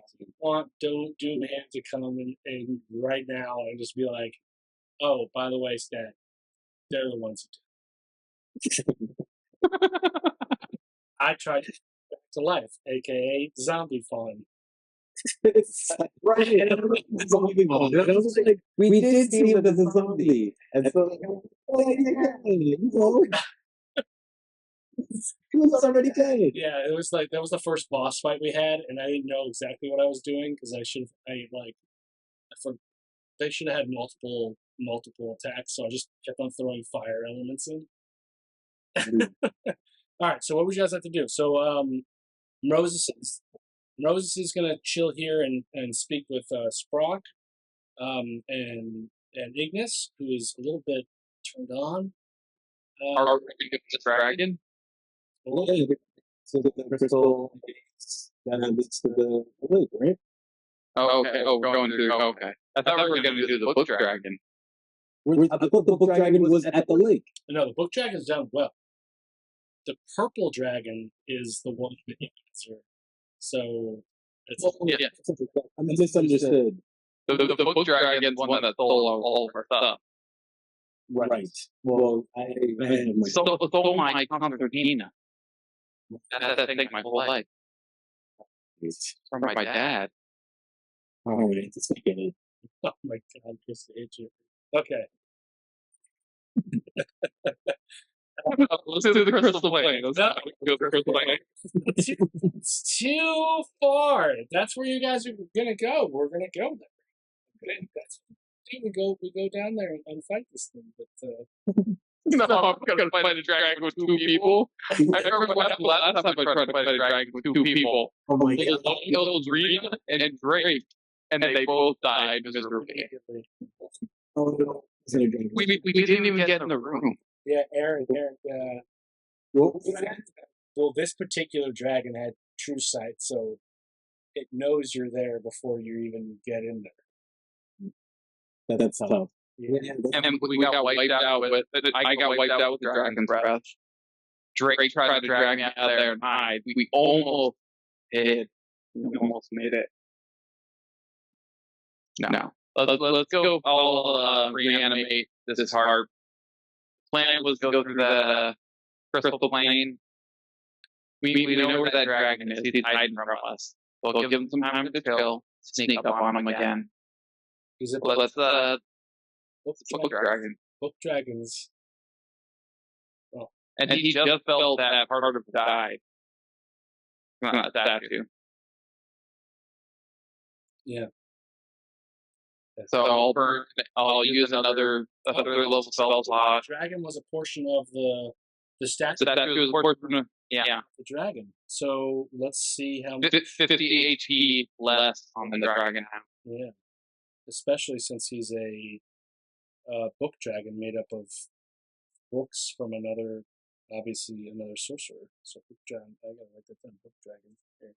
Don't Doomhand to come and right now and just be like, oh, by the way, Stat, they're the ones who did. I tried to back to life, aka zombie fawn. Right. And I was like, we did see him as a zombie. And so, he was already dead. Yeah, it was like that was the first boss fight we had, and I didn't know exactly what I was doing because they should have had multiple attacks, so I just kept on throwing fire elements in. All right, so what would you guys have to do? So Moses is gonna chill here and speak with Sprock, and Ignis, who is a little bit turned on. are we going to dragon? So the crystal leads to the lake, right? Oh, okay. Oh, we're going to. Okay. I thought we were going to do the book dragon. I thought the book dragon was at the lake. No, the book dragon's down well. The purple dragon is the one that answer. So it's Yeah. I misunderstood. The book dragon's one that stole all of our stuff. Right. Well, I had my Stole my concertina. That's I think my whole life. From my dad. All right, let's get it. oh my god, Chris hate you. Okay. Let's do the crystal plane. Let's go to the crystal plane. It's too far. That's where you guys are gonna go. We're gonna go there. Okay, that's we go down there and fight this thing. But No, I'm gonna fight a dragon with 2 people. I remember last time I tried to fight a dragon with 2 people. Oh my It was Rena and Drake, and they both died miserably. Oh no. We didn't even get in the room. Yeah, Aaron. Well, this particular dragon had true sight, so it knows you're there before you even get in there. That's tough. Yeah. And we got wiped out with. I got wiped out with the dragon's breath. Drake tried to drag me out of there and hide. We almost did. We almost made it. No. Let's go. I'll reanimate this heart. Plan was to go through the crystal plane. We know where that dragon is. He's hiding from us. We'll give him some time to chill. Sneak up on him again. Let's book dragon. Book dragons. And he just felt that part of died. Not that too. Yeah. So I'll use another level spell slot. Dragon was a portion of the statue. So that was a portion of, yeah. The dragon. So let's see how much. 50 HP less on the dragon now. Yeah. Especially since he's a book dragon made up of books from another sorcerer. So book dragon. I gotta write that down. Book dragon. Here.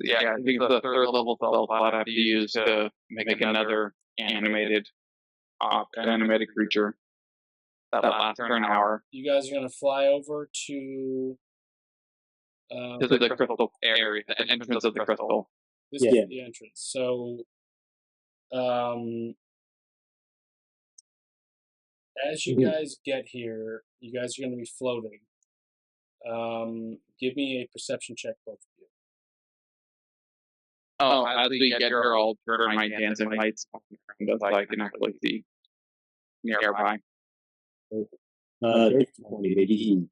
Yeah, I think the 3rd level spell slot I have to use to make another animated creature that lasts for an hour. You guys are gonna fly over to the crystal area, the entrance of the crystal. This is the entrance. So, as you guys get here, you guys are going to be floating. Give me a perception check, both of you. Oh, as we get girl, turn my dancing lights on so I can actually see nearby. There's 20, maybe.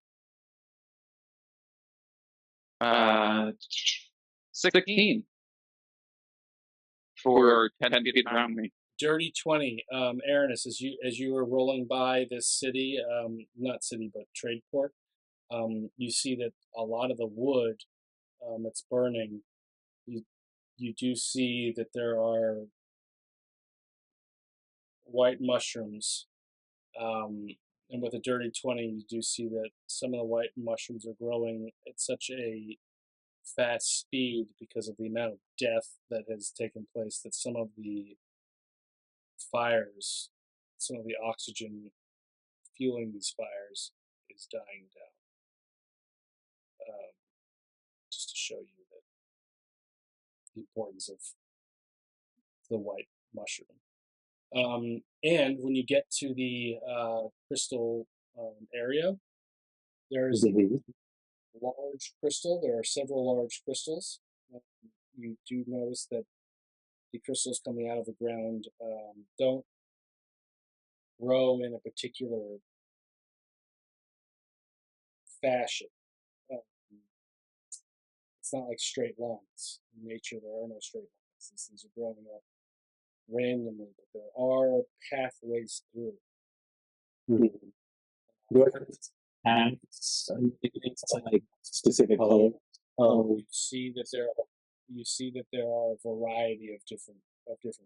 16 for 10 feet around me. Dirty 20. Aranis, as you were rolling by this city, not city but trade port, you see that a lot of the wood that's burning. You do see that there are white mushrooms, and with a dirty 20, you do see that some of the white mushrooms are growing at such a fast speed because of the amount of death that has taken place that some of the fires, some of the oxygen fueling these fires is dying down. Just to show you that the importance of the white mushroom. And when you get to the crystal area, there's a large crystal. There are several large crystals. You do notice that the crystals coming out of the ground don't grow in a particular fashion. It's not like straight lines. In nature, there are no straight lines. These things are growing up randomly, but there are pathways through. It's like specific color. You see that there are a variety of different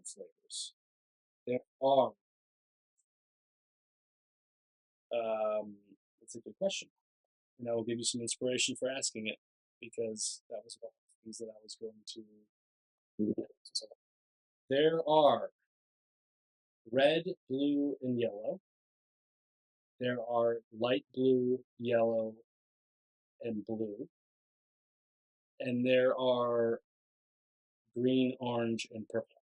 flavors. There are. That's a good question, and I will give you some inspiration for asking it because that was one of the things that I was going to. So, there are red, blue, and yellow. There are light blue, yellow, and blue. And there are green, orange, and purple.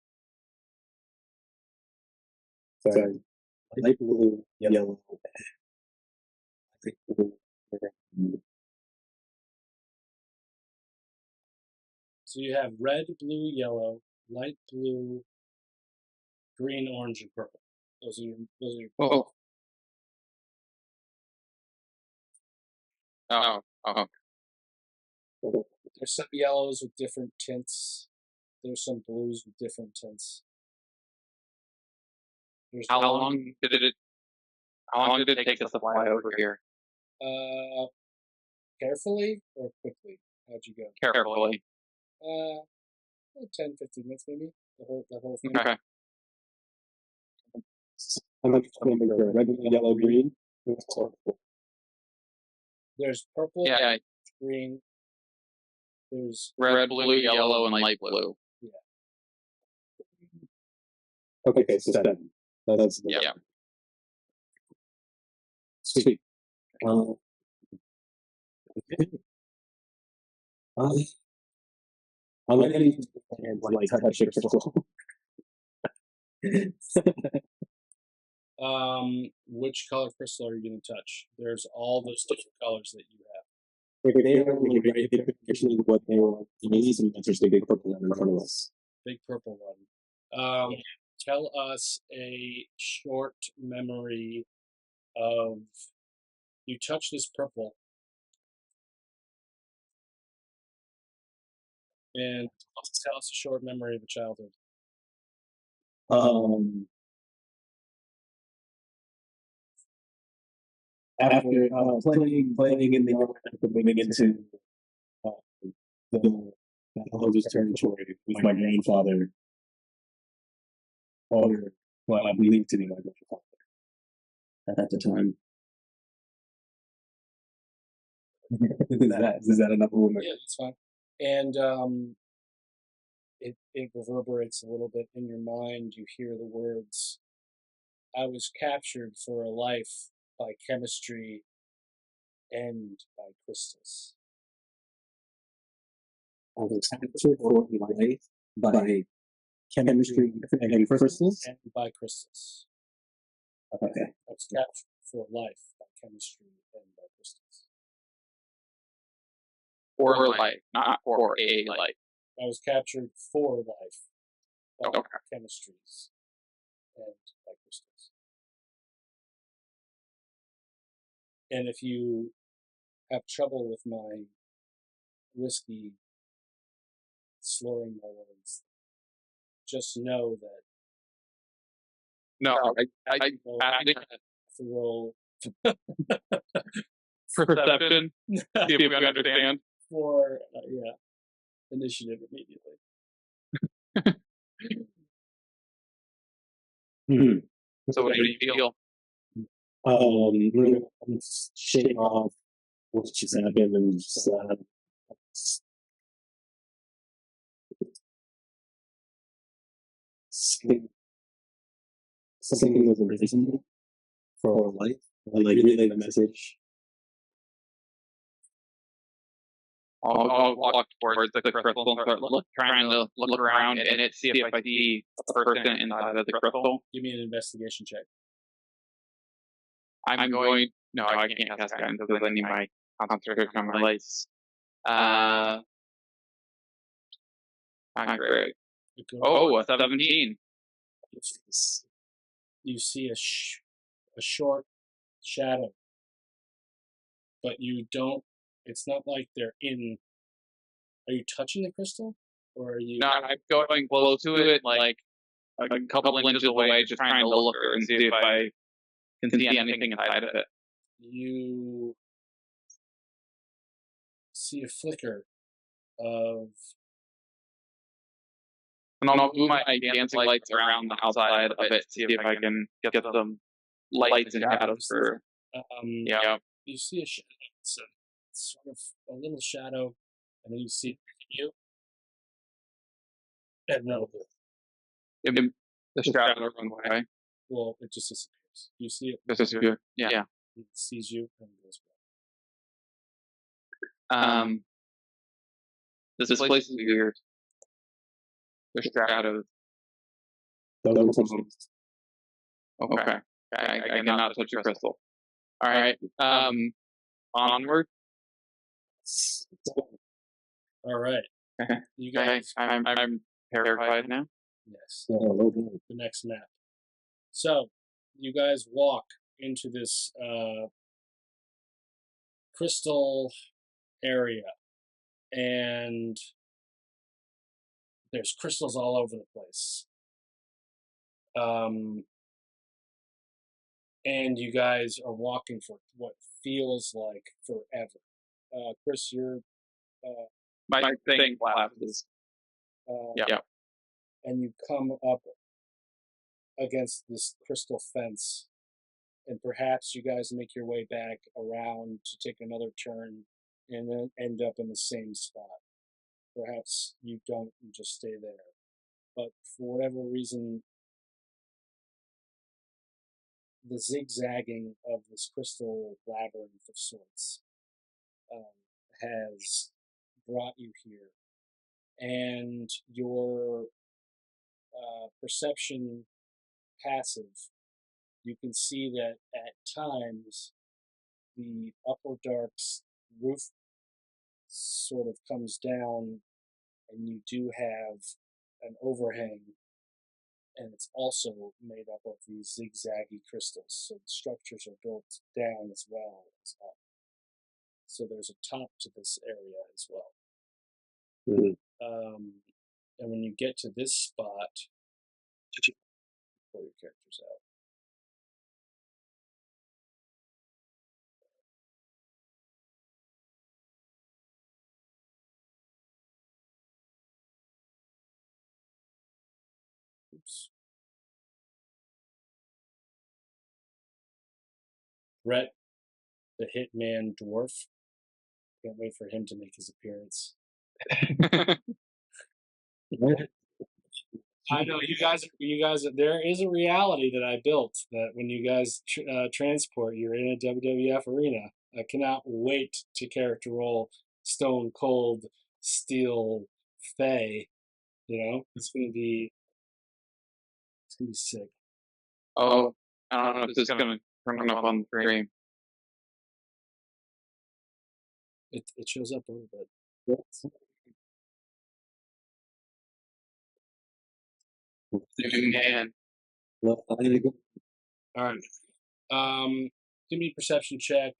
Sorry. Light blue, yellow, light blue. So you have red, blue, yellow, light blue, green, orange, and purple. Those are your. Oh. Oh. There's some yellows with different tints. There's some blues with different tints. How long did it take us to fly over here? Carefully or quickly? How'd you go? Carefully. 10, 15 minutes maybe. The whole thing. Okay. I'm like red, yellow, green. There's purple, Yeah. green. There's Red, blue, yellow, and light blue. Yeah. Okay, so 7. That's Yeah. Sweet. I'm gonna use my hands like touch it. Which color crystal are you going to touch? There's all those different colors that you have. If they are really great, they could actually what they want. Maybe some interesting big purple one in front of us. Big purple one. Tell us a short memory of you touch this purple, and tell us a short memory of a childhood. After playing in the yard, moving into the Hojas territory with my grandfather, or well, I believe to be my grandfather at the time. Is that enough of Yeah, that's fine. And it reverberates a little bit in your mind. You hear the words, "I was captured for a life by chemistry and by crystals." I was captured for a life by chemistry and crystals. And by crystals. Okay. I was captured for life by chemistry and by crystals. For life, not for a life. I was captured for life. Okay. Chemistries and by crystals. And if you have trouble with my whiskey slurring my words, just know that No, I well, passing to roll perception. See if we understand. for initiative immediately. So what do you feel? I'm shaking off what she's having and just something was amazing for our life. Like relay the message. I'll walk towards the crystal and start trying to look around in it, see if I see a person inside of the crystal. Give me an investigation check. I'm going. No, I can't cast guidance because I need my concentration on my lights. Great. Oh, a 17. You see a short shadow, but you don't. It's not like they're in. Are you touching the crystal, or are you? No, I'm going close to it, like a couple inches away, just trying to look and see if I can see anything inside of it. You see a flicker of. And I'll move my dancing lights around the outside of it, see if I can get some lights and shadows for. Yeah. You see a shadow. It's sort of a little shadow, and then you see you. And no, The shadow runs away. well, it just disappears. You see it. This is good. Yeah. It sees you and goes back. This place is weird. The shadows. Okay. I cannot touch your crystal. All right. Onward. All right. Okay. You guys. I'm terrified now. Yes. The next map. So you guys walk into this crystal area, and there's crystals all over the place. And you guys are walking for what feels like forever. Chris, you're my thing collapses. Yeah. And you come up against this crystal fence, and perhaps you guys make your way back around to take another turn and then end up in the same spot. Perhaps you don't and just stay there. But for whatever reason, the zigzagging of this crystal labyrinth of sorts has brought you here. And your perception passive, you can see that at times the Upper Dark's roof sort of comes down, and you do have an overhang, and it's also made up of these zigzaggy crystals. So the structures are built down as well as up. So there's a top to this area as well. And when you get to this spot, pull your characters out. Oops. Brett, the Hitman Dwarf. Can't wait for him to make his appearance. I know you guys. There is a reality that I built that when you guys transport, you're in a WWF arena. I cannot wait to character roll Stone Cold Steel Fey. It's gonna be sick. Oh, I don't know if this is gonna turn up on the stream. It shows up a little bit. And Well, I think All right. Give me a perception check.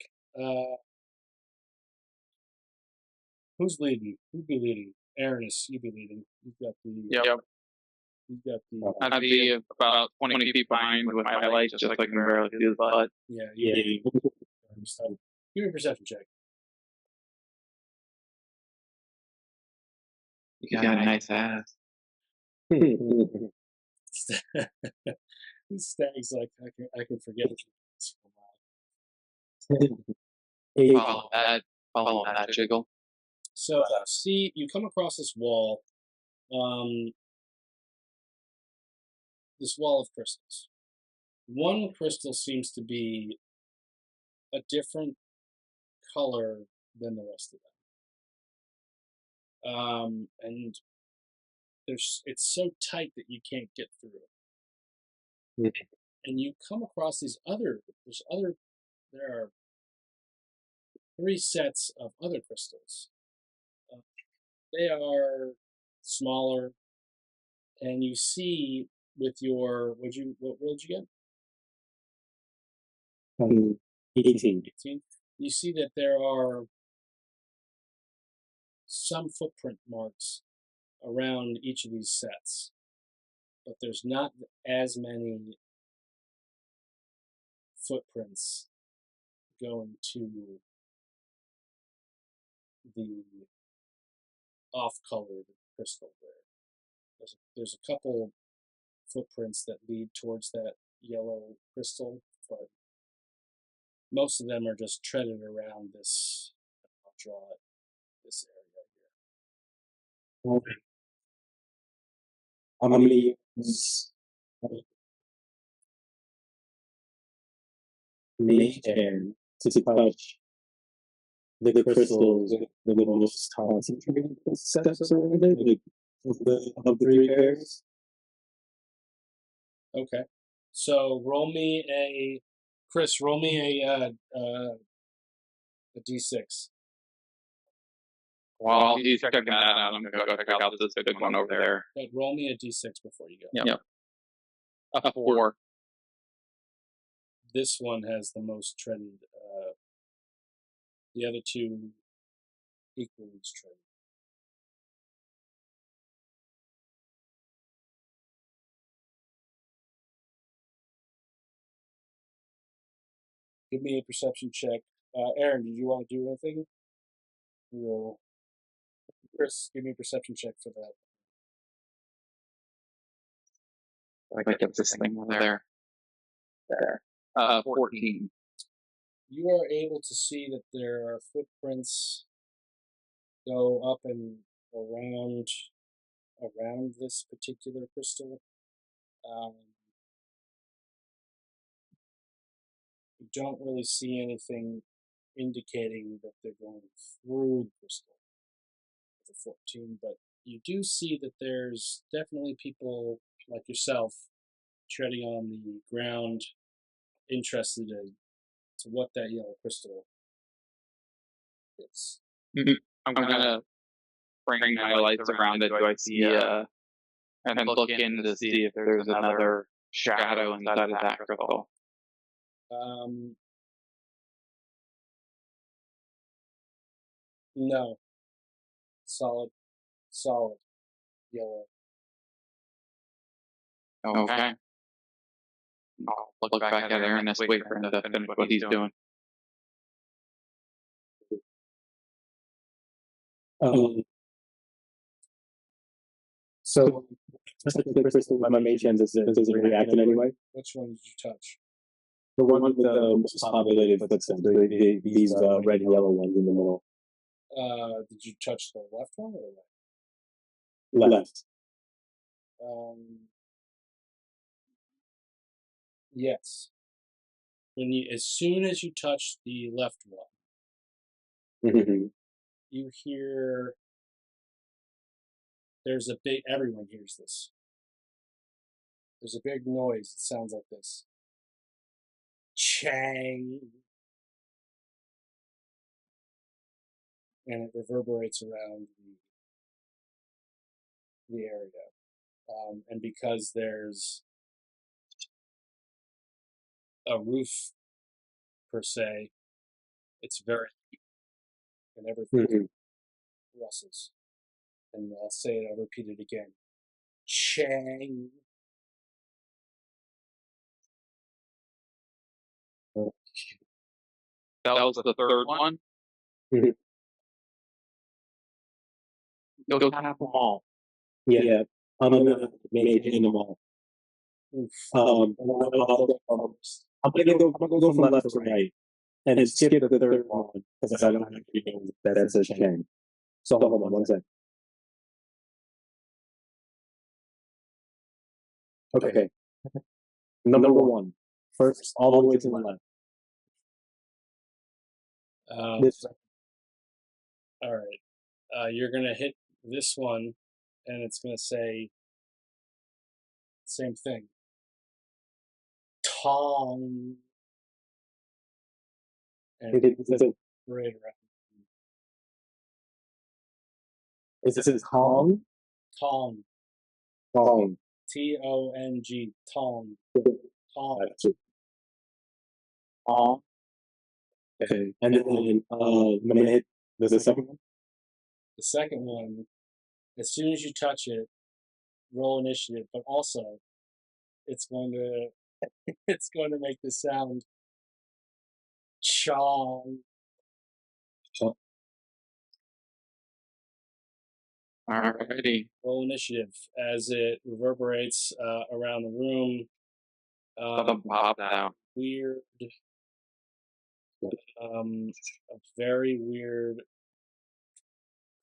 Who's leading? Who'd be leading? Aranis, you'd be leading. You've got the. yep, You've got the. I'd be about 20 feet behind with my light, just like I can barely see the butt. Yeah. yeah. So, give me a perception check. You got a nice ass. Stag's like I can forget it. Follow that jiggle. So see, you come across this wall. This wall of crystals. One crystal seems to be a different color than the rest of them. And it's so tight that you can't get through it. And you come across there are 3 sets of other crystals. They are smaller, and you see with your what roll did you get? 18. 18. You see that there are some footprint marks around each of these sets, but there's not as many footprints going to the off-colored crystal there. There's a couple footprints that lead towards that yellow crystal, but most of them are just treaded around this. I'll draw it. This area here. Okay. I'm gonna use Mage Hand to touch the crystals with the most concentrated steps around it, like of the 3 pairs. Okay. So roll me a Chris. Roll me a d6. While he's checking that out, I'm gonna go check out this big one over there. But roll me a d6 before you go. Yep. A 4. This one has the most treaded. The other 2 equally as treaded. Give me a perception check. Aaron, did you want to do anything? No. Chris, give me a perception check for that. I get this thing over there. There. 14. You are able to see that there are footprints go up and around this particular crystal. You don't really see anything indicating that they're going through the crystal with a 14, but you do see that there's definitely people like yourself treading on the ground, interested in to what that yellow crystal is. I'm gonna bring my lights around it. Do I see and look in to see if there's another shadow inside of that crystal? No. Solid yellow. Okay. I'll look back at Aaron and wait for him to finish what he's doing. So, the crystal with my Mage Hand doesn't react in any way. Which one did you touch? The one with the most populated footsteps, these red and yellow ones in the middle. Did you touch the left one or the right? Left. Yes. As soon as you touch the left one, you hear. Everyone hears this. There's a big noise. It sounds like this. Chang. And it reverberates around the area. and because there's a roof per se, it's very deep, and everything rustles. And I'll say it. I'll repeat it again. Chang. That was the third one. Mhm. Go tap them all. Yeah. I'm gonna maintain them all. Oof. I'm gonna go from left to right and skip the third one because I don't actually know that's a chain. So hold on one second. Okay. Number one. First, all the way to the left. This All right. You're gonna hit this one, and it's gonna say same thing. Tong. And is right around. it Tong? Tong. Tong. Tong. Tong. Tong. That's it. Okay. And then I'm gonna hit the second one. The second one, as soon as you touch it, roll initiative, but also it's going to make the sound chong. Alrighty. Roll initiative as it reverberates around the room. Something popped out. Weird, a very weird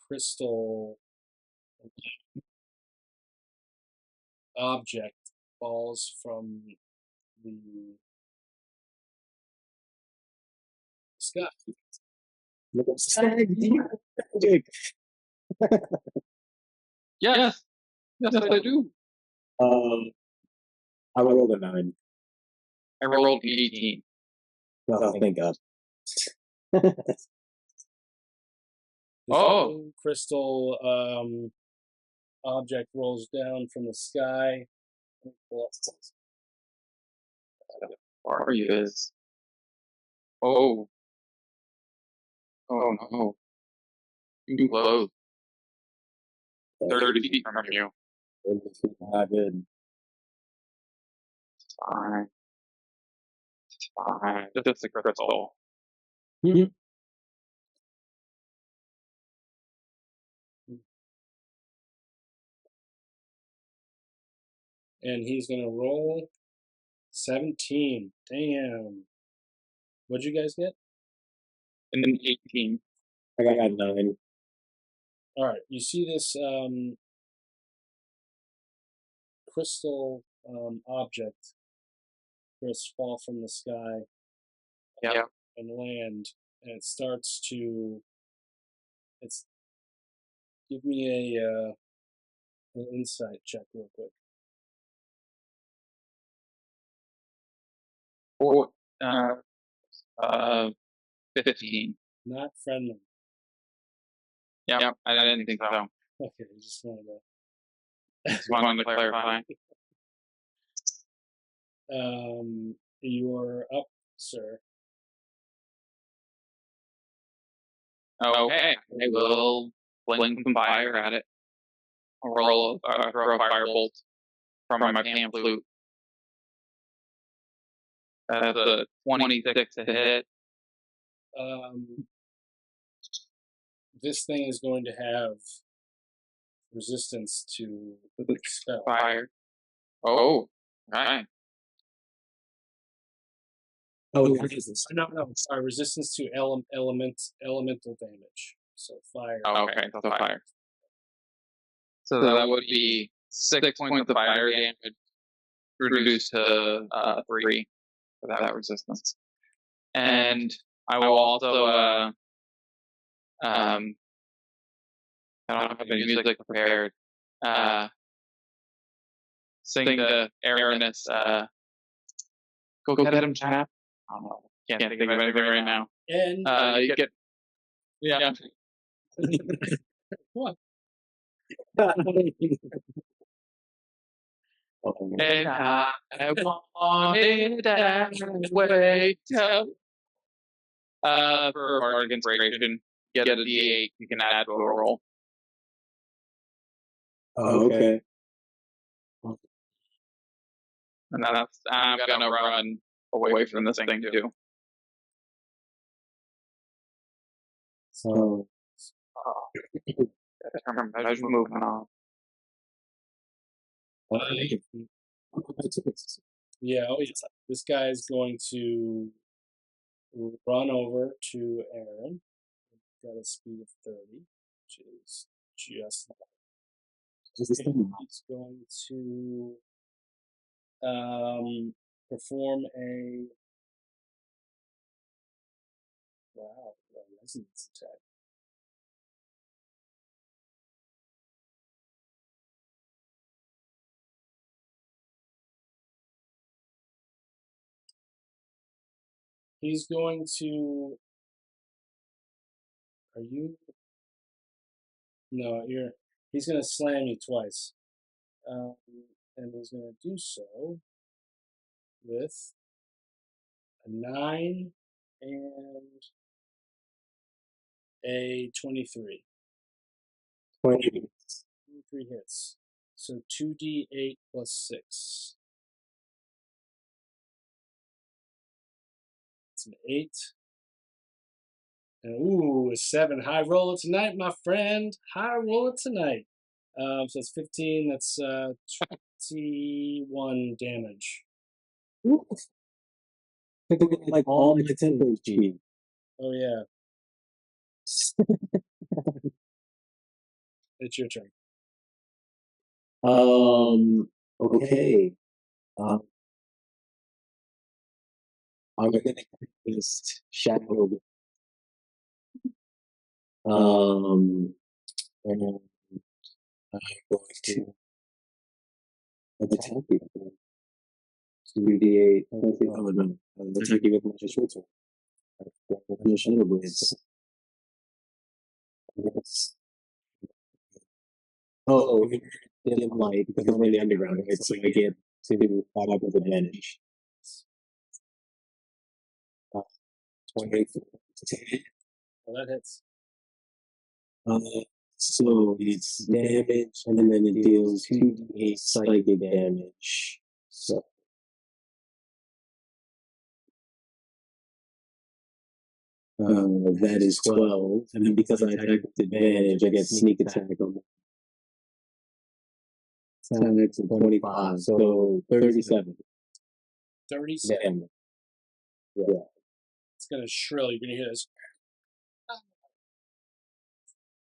crystal object falls from the sky. Yes. Yes, I do. I rolled a 9. I rolled 18. Oh, thank God. This Oh. crystal object rolls down from the sky. Where are you? Is. Oh. Oh no. You close. 30 feet from you. Not good. Fine. It's fine. Just a crystal. And he's gonna roll 17. Damn. What'd you guys get? And then 18. I got 9. All right. You see this crystal object, Chris, fall from the sky Yeah. and land, and it starts to. It's. Give me an insight check real quick. Or 15. Not friendly. Yeah, I didn't think so. Okay, just wanted to. Just wanted to clarify. You're up, sir. Okay, I will blink some fire at it. I'll roll, throw a firebolt from my pan flute. That's a 26 to hit. This thing is going to have resistance to spell. Fire. Oh, right. Oh, No, sorry, resistance to elemental damage. So fire. Okay, so fire. So that would be 6 points of fire damage reduced to 3 for that resistance. And I will also I don't have any music prepared. Sing the Aramis Go Get Him Chap. I don't know. Can't think of anything right now. And you get yeah. What? And I wanted that way. For bardic inspiration, get a D8 you can add to a roll. Okay. And that's I'm gonna run away from this thing too. So I was moving on. Yeah, oh, yes. This guy's going to run over to Aaron. Got a speed of 30, which is just. He's going to perform a resonance attack. He's going to. Are you? No, you're. He's going to slam you twice, and he's going to do so with a 9 and a 23. 23 hits. So 2d8 plus 6. It's an 8. And a 7. High roller tonight, my friend. High roller tonight. So it's 15. That's 21 damage. Like all my 10 HP. Oh yeah. It's your turn. Okay. I'm gonna cast Shadow. And I'm going to attack you. 2d8. Oh no. Attack you with my short sword. The Shadow Blades. Oh, dim light because I'm in the underground, right? So I get to fight up with advantage. 24. Oh, that hits. So it's damage, and then it deals 2d8 psychic damage. So. That is 12, and then because I attack with advantage, I get sneak attack on them. That's 25, so 37. 37. Damage. Yeah. It's gonna shrill. You're gonna hear this.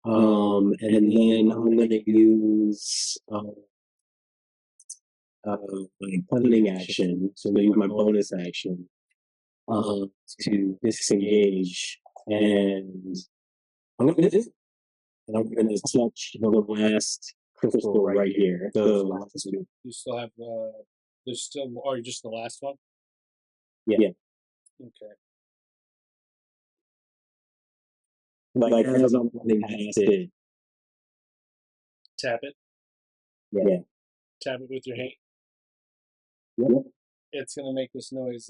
And then I'm gonna use my cunning action, so use my bonus action to disengage, and I'm gonna touch the last crystal right here. You still have there's still more. Or just the last one? Yeah. Okay. Like as I'm running past it. Tap it. Yeah. Tap it with your hand. Yep. It's gonna make this noise.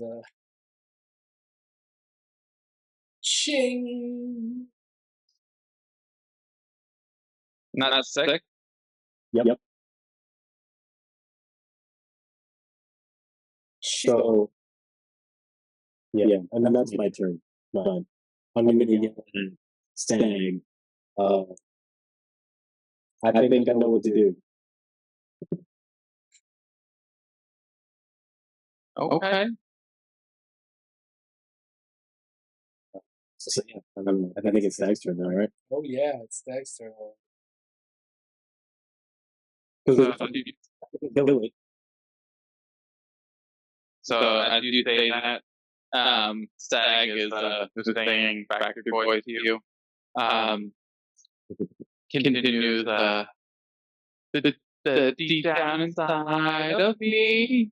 Ching. Not sick. Yep. So, yeah, and then that's my turn. But I'm gonna get Stag. I think I know what to do. Okay. So yeah, I think it's Stag's turn now, right? Oh yeah, it's Stag's turn. So as you say that, Stag is saying back to your voice to you. Continue the deep down inside of me,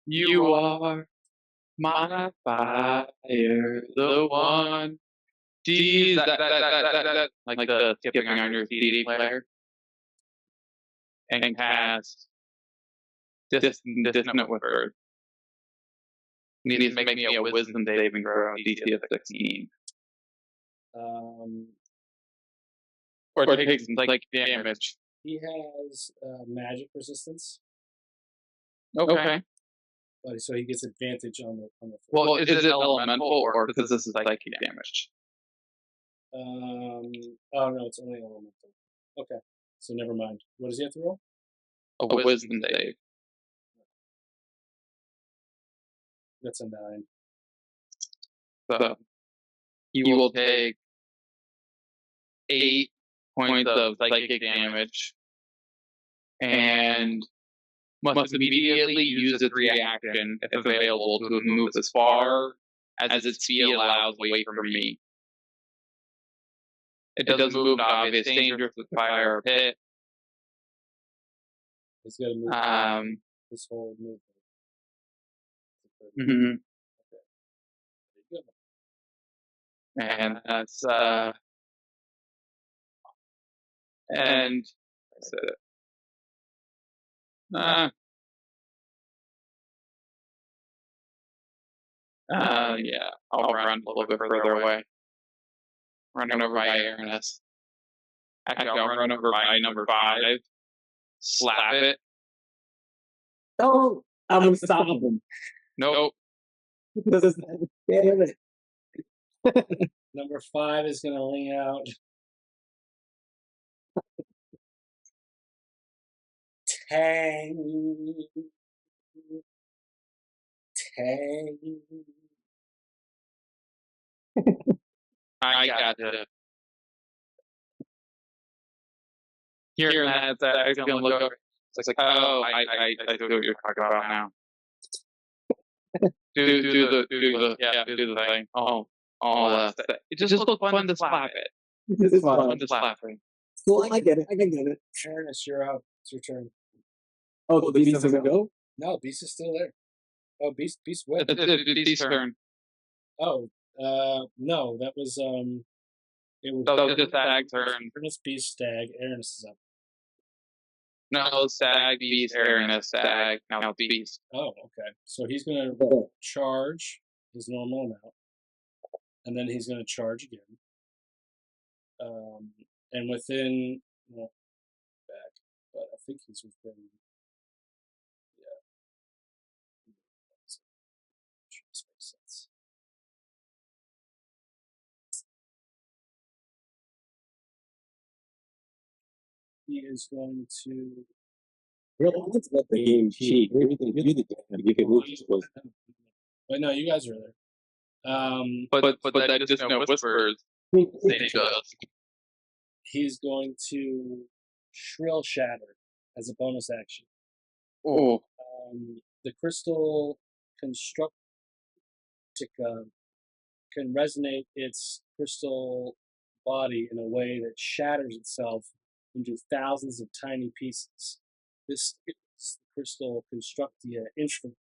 you are my fire, the one. Geez, that like the skipping on your CD player, and cast Dissonant with Earth. Needs to make me a wisdom saving throw on DC of 16. Or takes like damage. He has magic resistance, Okay. so he gets advantage on the. Well, is it elemental or because this is psychic damage? Oh no, it's only elemental. Okay, so never mind. What does he have to roll? A wisdom save. That's a 9. So you will take 8 points of psychic damage and must immediately use its reaction, if available, to move as far as its speed allows away from me. It doesn't move into obvious danger with fire or pit. He's got to move this whole movement. Mm-hmm. Okay. And that's and that's it. Yeah, I'll run a little bit further away. Run over by Aranus. Actually, I'll run over by number 5. Slap it. No, I'm gonna stop him. Nope. Damn it. Number 5 is going to lean out. Tang. I got it. Hearing that, I was gonna look over. It's like, oh, I see what you're talking about now. Do the thing. It just looks fun to slap it. It's fun. Fun to slap it. Well, I get it. I can get it. Aranus, you're out. It's your turn. Oh, the beast doesn't go? No, Beast is still there. Oh, Beast went. It's turn. Oh, no, that was it was. That was just Stag's turn. Aranus, Beast, Stag. Aranus is up. No, Stag, Beast, Aranus, Stag, now Beast. Oh, okay. So he's gonna charge his normal amount, and then he's gonna charge again. And within back, but I think he's within. Yeah. This makes sense. He is going to. Really, let's let the game cheat. You're the game. You can move close. But no, you guys are there. But that just no whispers. Say does. He's going to Shrill Shatter as a bonus action. Oh. The crystal constructica can resonate its crystal body in a way that shatters itself into thousands of tiny pieces. This is the crystal constructia instrument.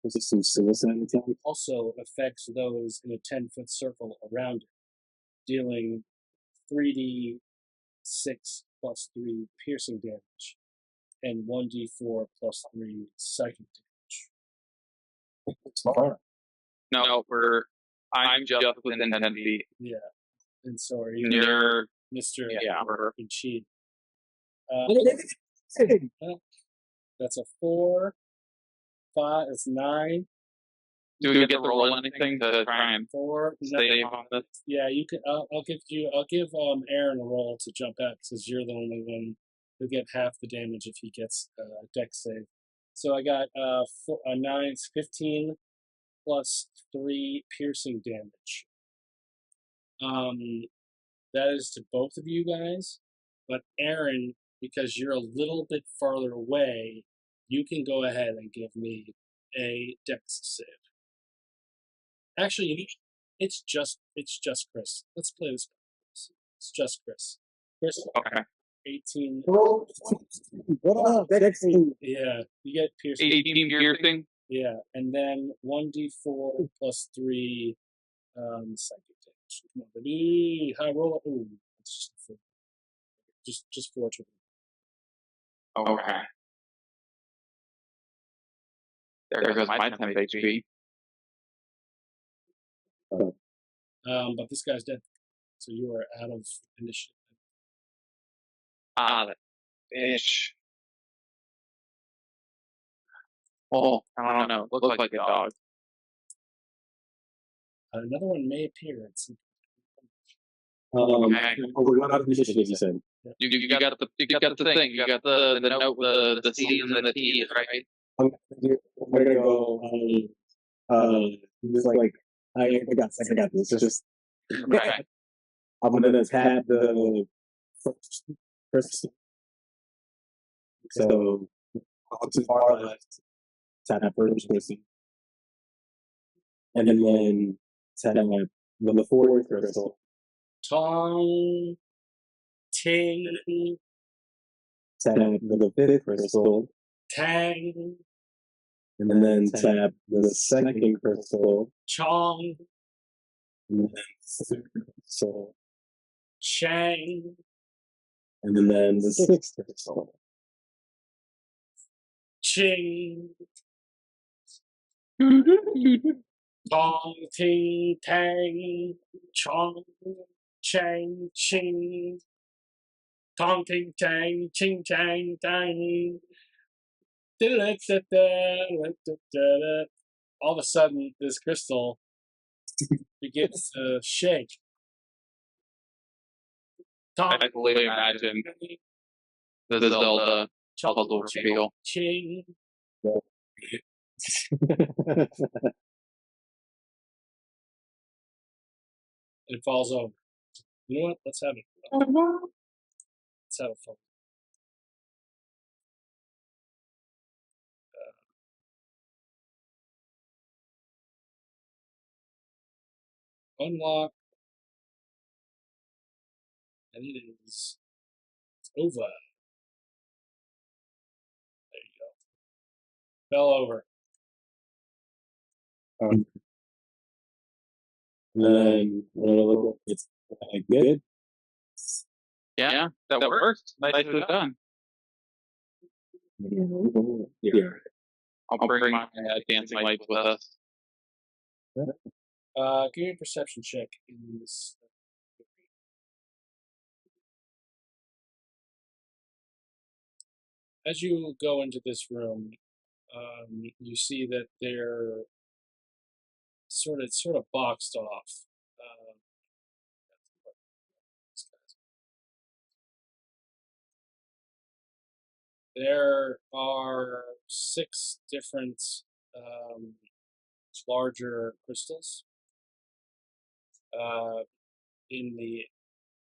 This is some suicide attack. Also affects those in a 10-foot circle around it, dealing 3d6 plus 3 piercing damage and 1d4 plus 3 psychic damage. No, I'm just within 10 feet. Yeah, and so are you, Near Mr. Cheat. That's a 4, 5. That's 9. Do we get to roll anything to try and 4. save on this? Yeah, you can. I'll give Aaron a roll to jump out because you're the only one who get half the damage if he gets a dex save. So I got a 9, 15 plus 3 piercing damage. That is to both of you guys, but Aaron, because you're a little bit farther away, you can go ahead and give me a dex save. Actually, it's just Chris. Let's play this. It's just Chris. Chris, Okay. 18. Yeah, you get piercing. 18 piercing. Yeah, and then 1d4 plus 3 psychic damage. Come on, baby. High roll. Ooh, it's just 4. Just 4 to Okay. There goes my 10 HP. But this guy's dead, so you are out of initiative. Ah, that bitch. Oh, I don't know. Looks like a dog. Another one may appear at some. Okay. We're not initiative, you said. You got the thing. You got the note with the C and the T, right? We're gonna go. Just like I got this. Just Okay. I'm gonna tap the first. So on to far left, tap first person, and then tap the fourth crystal. Tong, ting, Tap the fifth crystal, tang, and then tap the second crystal, chong, and then the third crystal, chang, and then the sixth crystal. ching, tong, ting, tang, chong, chang, ching, tong, ting, tang, ching, chang, tang. All of a sudden, this crystal begins to shake. I can only imagine the Zelda puzzle reveal. Ching. And it falls over. You know what? Let's have it. Let's have a fun. Unlock. And it is over. There you go. Fell over. And then it's good. Yeah, that works. Nicely done. Yeah. I'll bring my dancing lights with us. Give me a perception check in this. As you go into this room, you see that they're sort of boxed off. There are 6 different larger crystals in the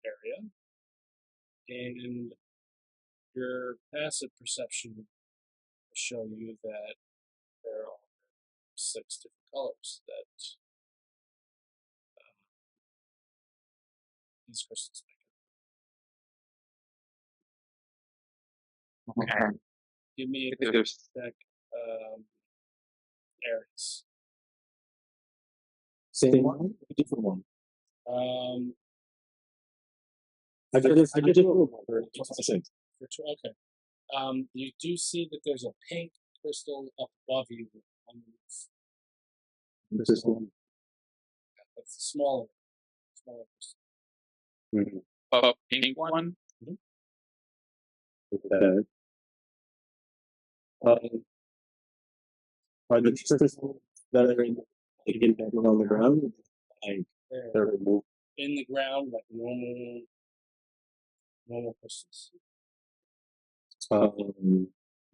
area, and your passive perception will show you that there are 6 different colors that these crystals make. Okay. Give me a There's check, Aries. Same one, different one. I just rolled one for 26. Okay. You do see that there's a pink crystal up above you on the roof. This one. That's a smaller crystal. pink one. Are the crystals that are in on the ground? Like they're removed. In the ground, like normal crystals. Okay,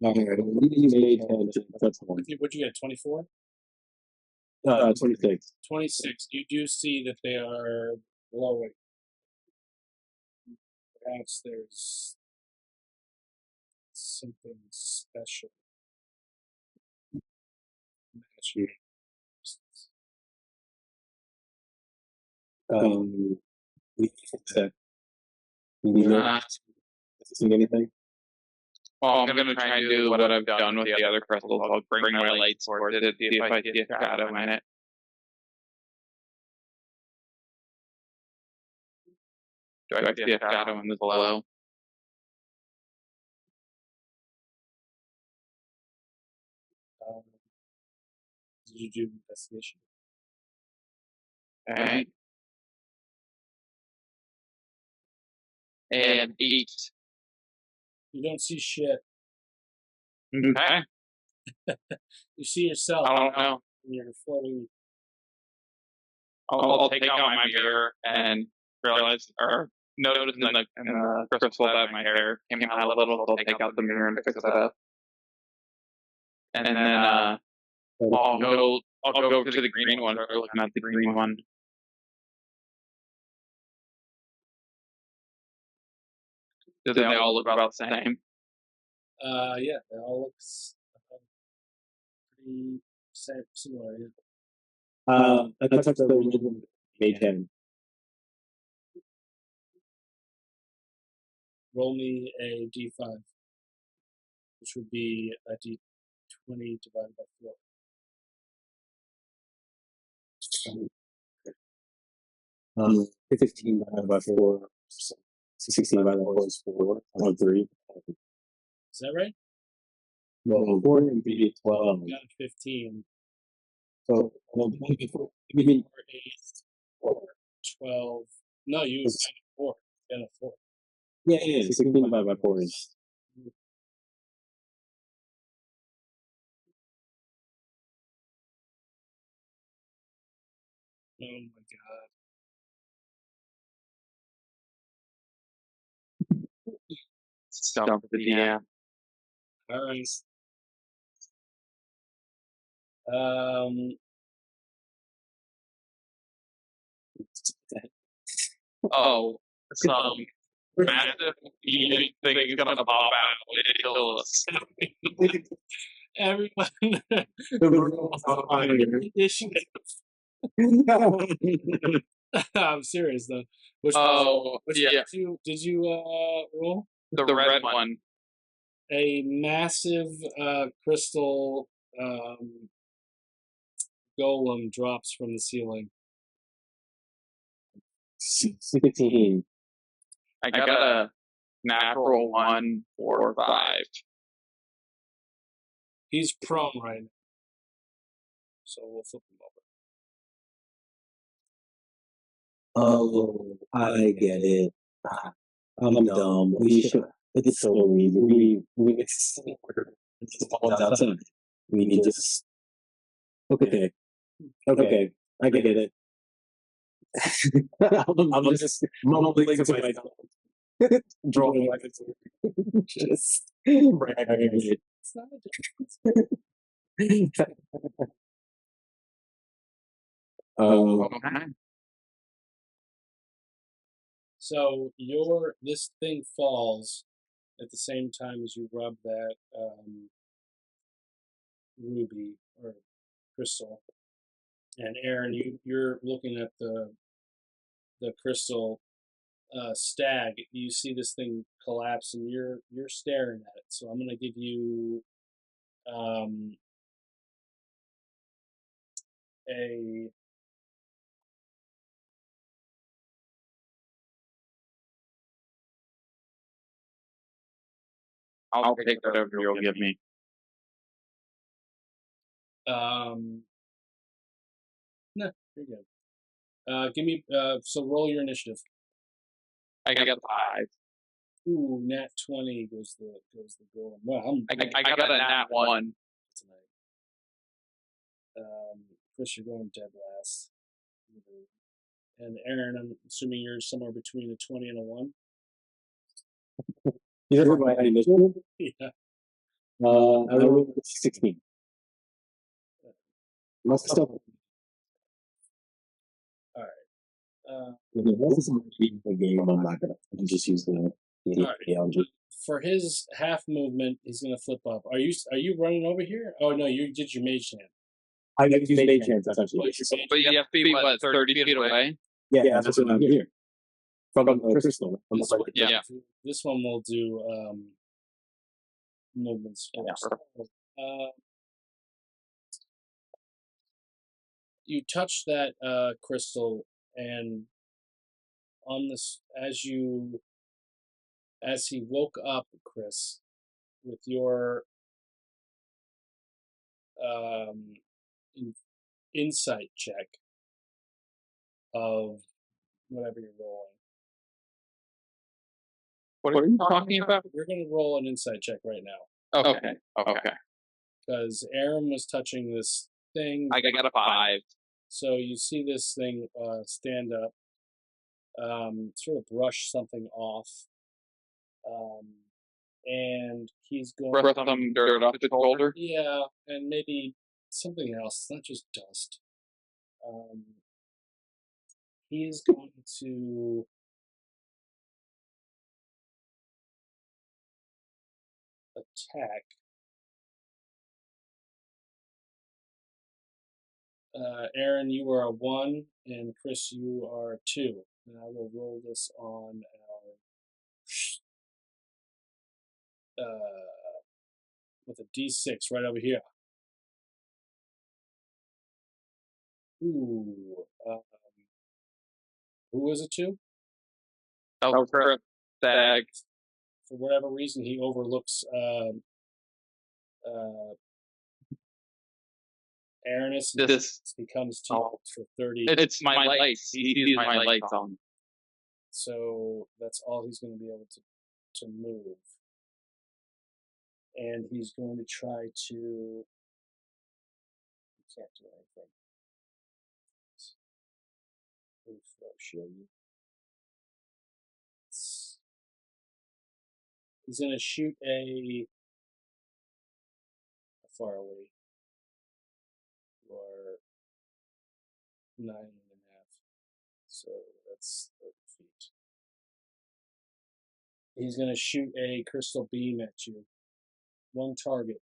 you made 10. That's one. What'd you get? 24? 26. 26. You do see that they are glowing. Perhaps there's something special. Magic. We said we not seeing anything. Well, I'm gonna try and do what I've done with the other crystals. I'll bring my lights towards it, see if I see a shadow in it. Do I see a shadow in the glow? Did you do investigation? Alright. And 8. You don't see shit. Okay. You see yourself. I don't know. And you're floating. I'll take out my mirror and realize, or notice in the crystal that my hair came out a little. I'll take out the mirror and fix it up. And then I'll go to the green one. Start looking at the green one. Does they all look about the same? Yeah, it all looks pretty similar. I touched the mage hand. Roll me a d5, which would be a d20 divided by 4. 15 divided by 4. 16 divided by 4 is 4. 3. Is that right? Well, 4 would be 12. You got a 15. So, you mean 4, 8, 12. No, you got a 4. You got a 4. Yeah, 16 divided by 4 is. Oh my god. Stump the DM. All right. Oh, some massive thing is gonna pop out and kill us. Everyone. I'm serious though. Which yeah, did you roll? the red one. A massive crystal golem drops from the ceiling. 16. I got a natural 1, 4, 5. He's prone right now, so we'll flip him over. Oh, I get it. I'm dumb. We should. It's so easy. We outside. We need just. Okay. Okay. I get it. I'm just mumbling to myself. Drawing like it's just bragging. It's not a difference. Okay. So this thing falls at the same time as you rub that ruby or crystal. And Aaron, you're looking at the crystal stag. You see this thing collapse, and you're staring at it. So I'm gonna give you a I'll take whatever you'll give me. no, you're good. Give me so roll your initiative. I got 5. Ooh, nat 20 goes the golem. Well, I got a nat 1 tonight. Chris, you're going dead last. And Aaron, I'm assuming you're somewhere between a 20 and a 1. You heard my initial? Yeah. I rolled 16. Must stop. All right. This is a game. I'm not gonna. I can just use the. For his half movement, he's gonna flip up. Are you running over here? Oh no, you did your mage hand. I use mage hand essentially. But you have to be what, 30 feet away? Yeah, that's what I'm here. From the crystal. Yeah. This one will do movements first. You touch that crystal, and on this, as he woke up, Chris, with your insight check of whatever you're rolling. What are you talking about? You're going to roll an insight check right now Okay. Okay. because Aaron was touching this thing. I got a 5. So you see this thing stand up, sort of brush something off, and he's going. Brush some dirt off the shoulder. Yeah, and maybe something else, not just dust. He's going to attack. Aaron, you are a 1, and Chris, you are a 2. And I will roll this on our with a D6 right over here. Ooh. Who was it to? Oh, crap. Bag. For whatever reason, he overlooks Aranis. This becomes 2 for 30. it's my lights. He sees my lights on. So that's all he's going to be able to move. And he's going to try to. He can't do anything. Show you. He's going to shoot a far away. Or 9.5. So that's 30 feet. He's going to shoot a crystal beam at you. 1 target.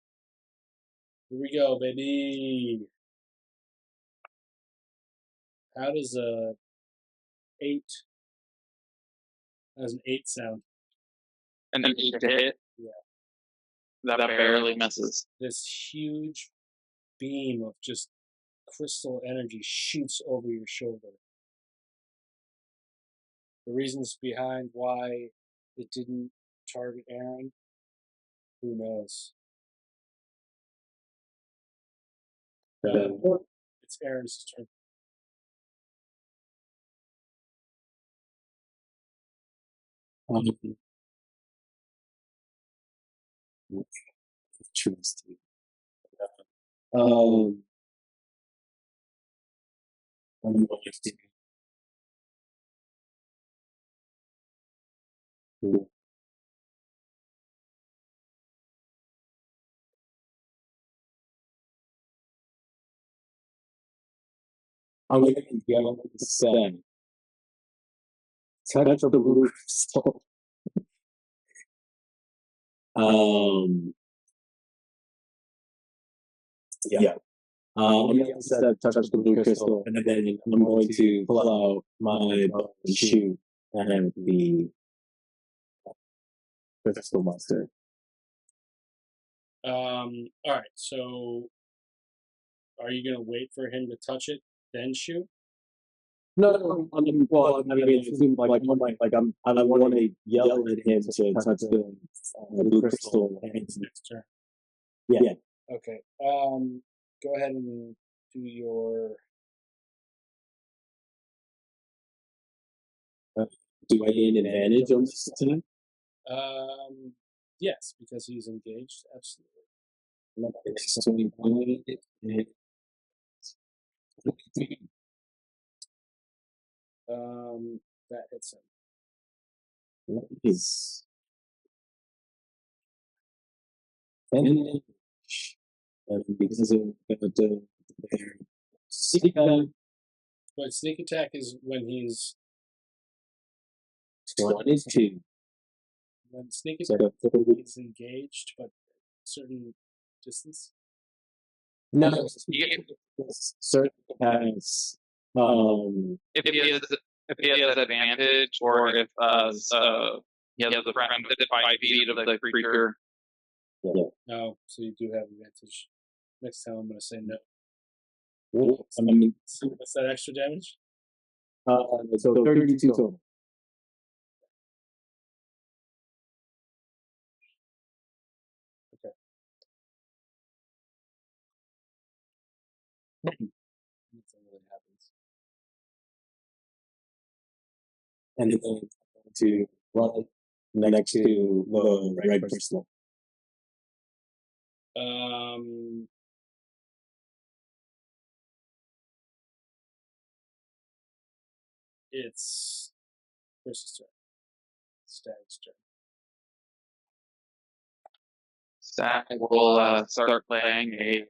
Here we go, baby. How does a 8? How does an 8 sound? And then 8 to hit? Yeah. That barely misses. This huge beam of just crystal energy shoots over your shoulder. The reasons behind why it didn't target Aaron, who knows? It's Aaron's turn. Interesting. I'm going to go to 7. Touch of the blue crystal. Yeah. I'm going to set touch the blue crystal, and then I'm going to pull out my bow and shoot at the crystal monster. All right. So, are you gonna wait for him to touch it, then shoot? No, I mean, well, I mean, it seems like I want to yell at him to touch the blue crystal. Next turn. Yeah. Okay. Go ahead and do your. Do I gain advantage on this time? Yes, because he's engaged. Absolutely. That hits him. Nice. And because of the sneak attack, But sneak attack is when he's 22. when sneak So attack the is engaged, but certain distance. no, certain has If he has advantage, or if he has a friend within 5 feet of the creature. No, so you do have advantage. Next time I'm going to say no. I mean, What's that extra damage? so 32 total. Nothing really happens. And then to run next to the red crystal. It's Chris's turn. Stag's turn. Stag will start playing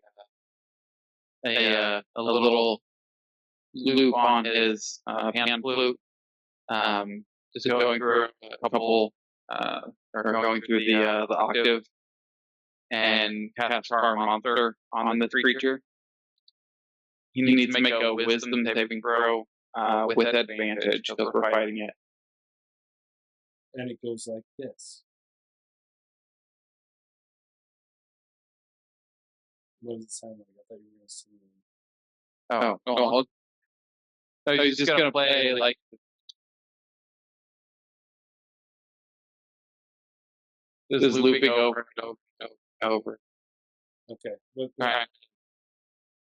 a little loop on his pan flute. Just going through a couple, or going through the octave, and cast Charm Monster on the creature. He needs to make a Wisdom saving throw with advantage because we're fighting it. And it goes like this. What does it sound like? I thought you were going to sing. Oh, he's just gonna play like. This is looping over and over. Okay. What, Alright.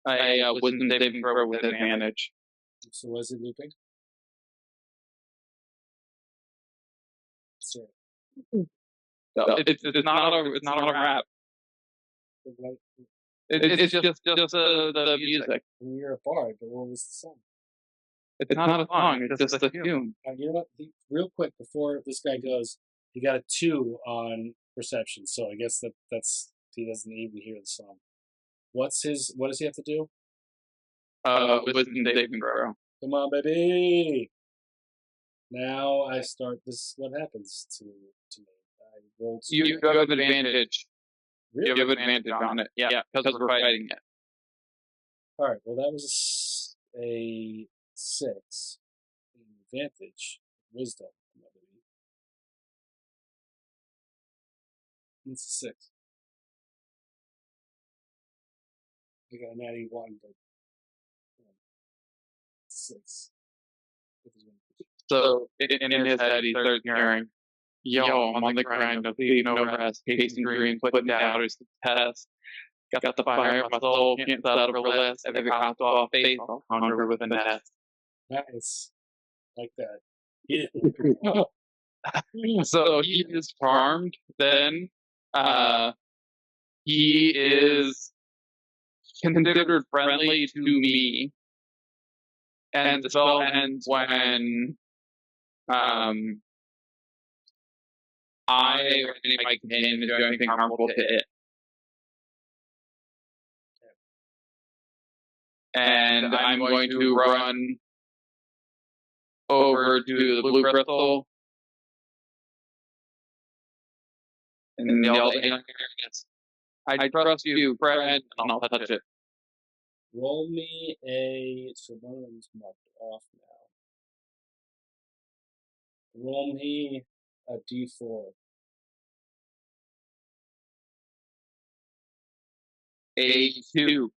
I Wisdom saving throw with advantage. So was it looping? Sorry. It's not a rap. It's just the music. You're a bard, but what was the song? It's not a song. It's just a tune. You know what? Real quick before this guy goes, he got a 2 on perception, so I guess that's he doesn't even hear the song. What does he have to do? Wisdom saving throw. Come on, baby. Now I start. This is what happens to me. I rolled. You have advantage. Really? You have advantage on it. Yeah, because we're fighting it. All right. Well, that was a 6. Advantage, wisdom. It's a 6. I got a natty 1, but 6. So in his head, he starts hearing, "Yo, I'm on the grind, no sleep, no rest, chasing dreams, putting doubters to test. Got the fire in my soul, can't settle for less. Every cop off face, I'll conquer with a nest." Nice, like that. Yeah. So he is charmed. Then he is considered friendly to me, and the spell ends when I or any of my companions do anything harmful to it. And I'm going to run over to the blue crystal and yell, "I trust you, friend," and I'll touch it. Roll me a. So one of them's marked off now. Roll me a d4. A 2.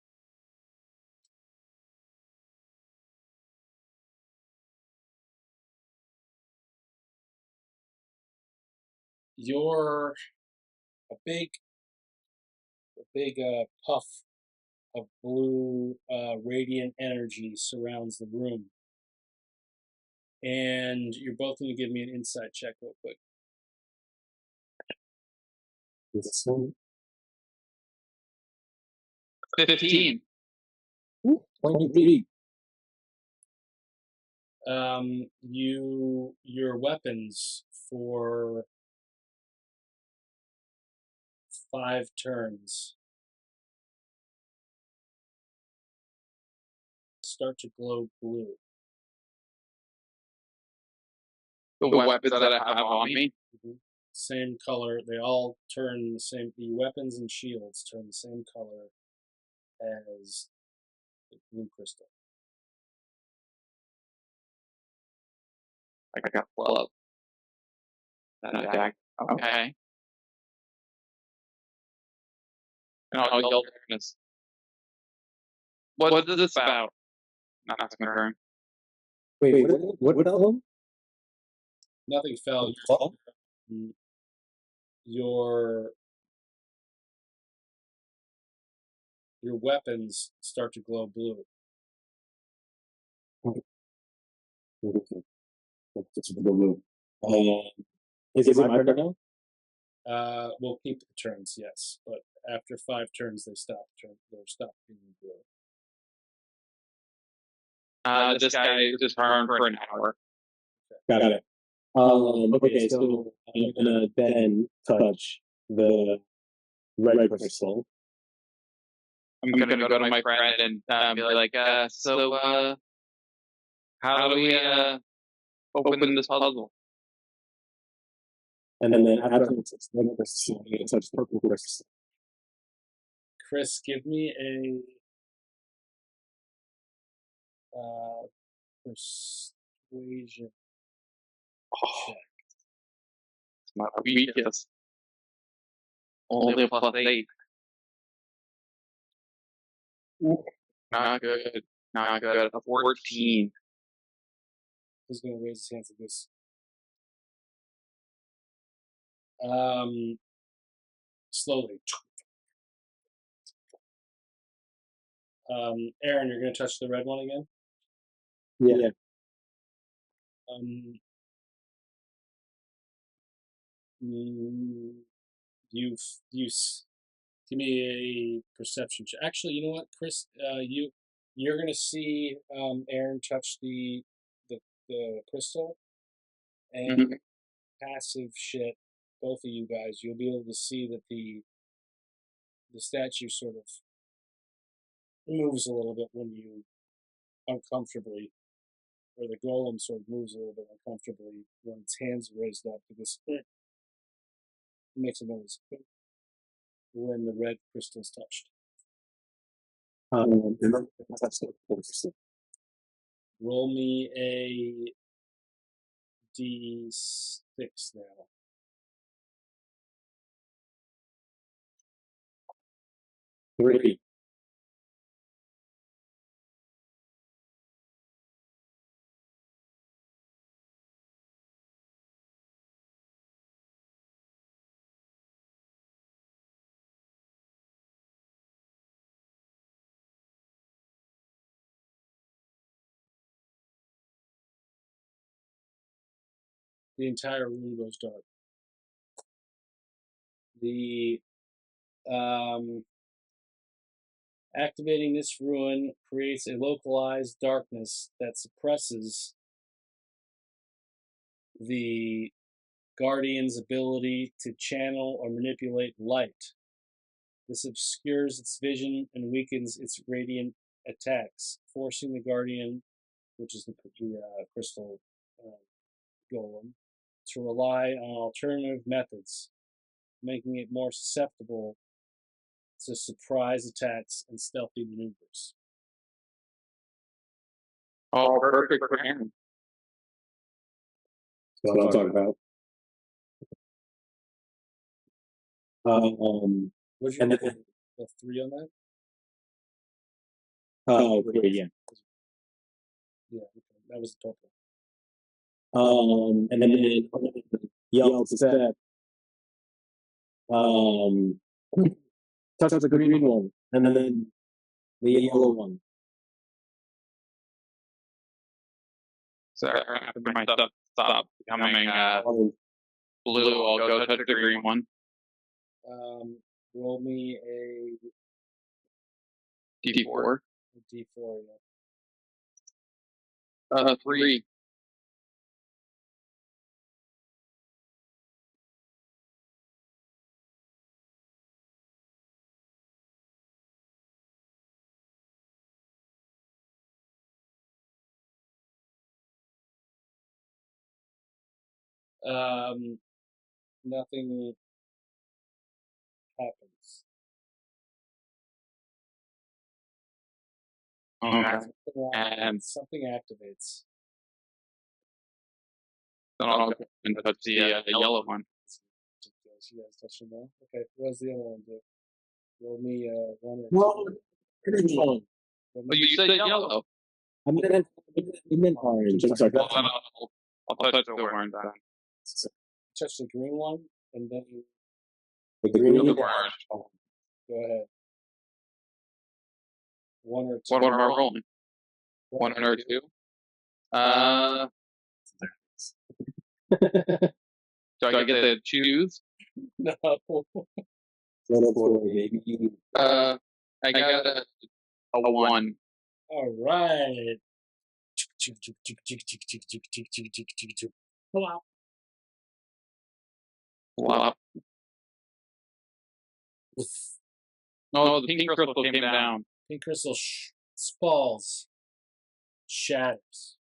You're a big puff of blue radiant energy surrounds the room. And you're both going to give me an insight check real quick. 15. 23. Your weapons for 5 turns start to glow blue. The weapons that I have on me. Mm-hmm. Same color. They all turn the same. The weapons and shields turn the same color as the blue crystal. I got love. Okay. And I'll yell darkness. What is this about? Not confirmed. Wait, what album? Nothing fell. Your your weapons start to glow blue. It's blue. Is it my turn now? We'll keep the turns, yes, but after 5 turns, they stop. They stop being blue. This guy just burned for an hour. Got it. Okay, so I'm gonna then touch the red crystal. I'm gonna go to my friend and be like, so how do we open this puzzle? And then after I'm gonna touch purple crystal. Chris, give me a persuasion check. It's my weakest. Only a +8. Not good. Not good. A 14. Who's going to raise his hands at this? Slowly. Aaron, you're going to touch the red one again? Yeah. You give me a perception check. Actually, you know what, Chris? You're going to see Aaron touch the crystal, and passive shit. Both of you guys, you'll be able to see that the statue sort of moves a little bit when you uncomfortably, or the golem sort of moves a little bit uncomfortably when its hands are raised up, because it makes a noise when the red crystal is touched. Roll me a d6 now. Three. The entire room goes dark. The activating this ruin creates a localized darkness that suppresses the guardian's ability to channel or manipulate light. This obscures its vision and weakens its radiant attacks, forcing the guardian, which is the crystal golem, to rely on alternative methods, making it more susceptible to surprise attacks and stealthy maneuvers. Oh, perfect for Aaron. That's what I'm talking about. What'd you And get? then, A 3 on that? okay, yeah. Yeah, okay. That was the purple. And then yellow step. Touch the green one, and then the yellow one. So after my stuff stops becoming blue, I'll go touch the green one. Roll me a D4. D4. Yeah. 3. Nothing happens. Okay. And Something activates. then I'll go and touch the yellow one. You guys touch them all? Okay, what does the other one do? Roll me 1 or 2. Well, green one. But you said yellow. I meant orange. I'm sorry. Well, then I'll touch the orange then. Touch the green one, and then The green The one. orange. go ahead. One or two. What am I rolling? One or two. Do I get to choose? No. I got a one. All right. Plop. Wow. No, the pink crystal came down. Pink crystal falls, shatters.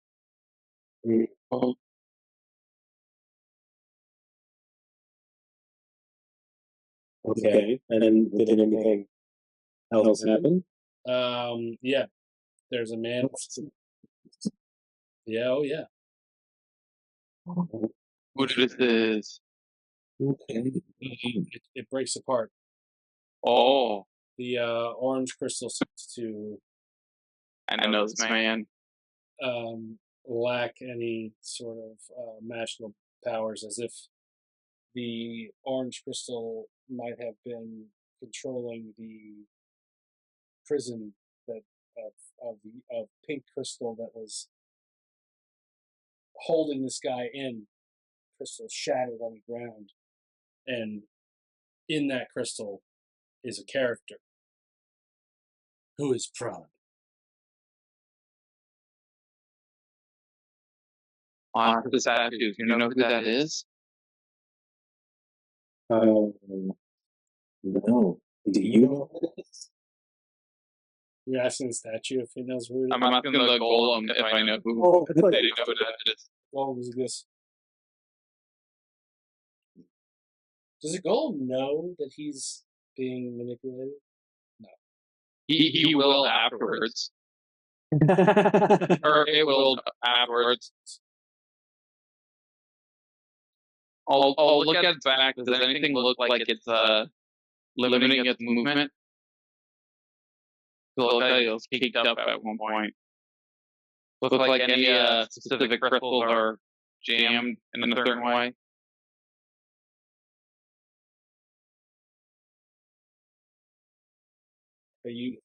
Oh, Okay. And then did anything else happen? Yeah. There's a man. Yeah. Oh, yeah. who this is? Okay. It breaks apart. Oh, The orange crystal seems to I know this man. lack any sort of magical powers, as if the orange crystal might have been controlling the prison that of pink crystal that was holding this guy in. Crystal shattered on the ground, and in that crystal is a character who is Prawn. On the statue. Do you know who that is? No. Do you know who it is? You're asking the statue if he knows who it is? I'm asking the golem if I know who. Oh, They know who that is. Golem is this. Does a golem know that he's being manipulated? He will afterwards, or it will afterwards. I'll look at its back. Does anything look like it's limiting its movement? So it was kicked up at one point. Looks like any specific crystals are jammed in a certain way. Are you?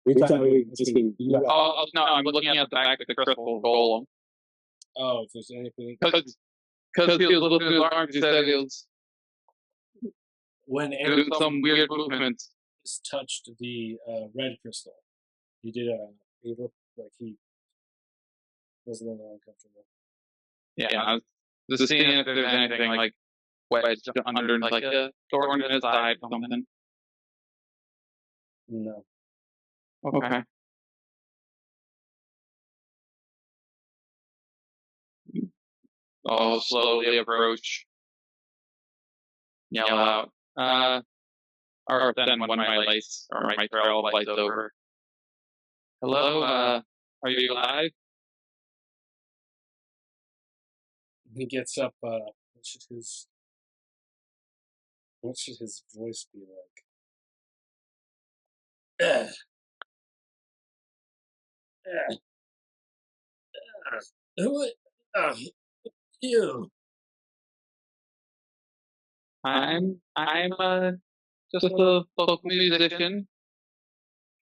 Oh no, I'm looking at the back of the crystal golem Oh, if there's anything. because he was looking at his arms. He said he was When doing Aaron some weird movements. touched the red crystal, he did he looked like he was a little uncomfortable. Yeah, I was just seeing if there's anything like wedged under like a thorn in his side or something. No. Okay. I'll slowly approach. Yell out. Or then when my lights or my trail lights over. Hello, are you alive? He gets up. What should his voice be like? Who? You? I'm just a folk musician.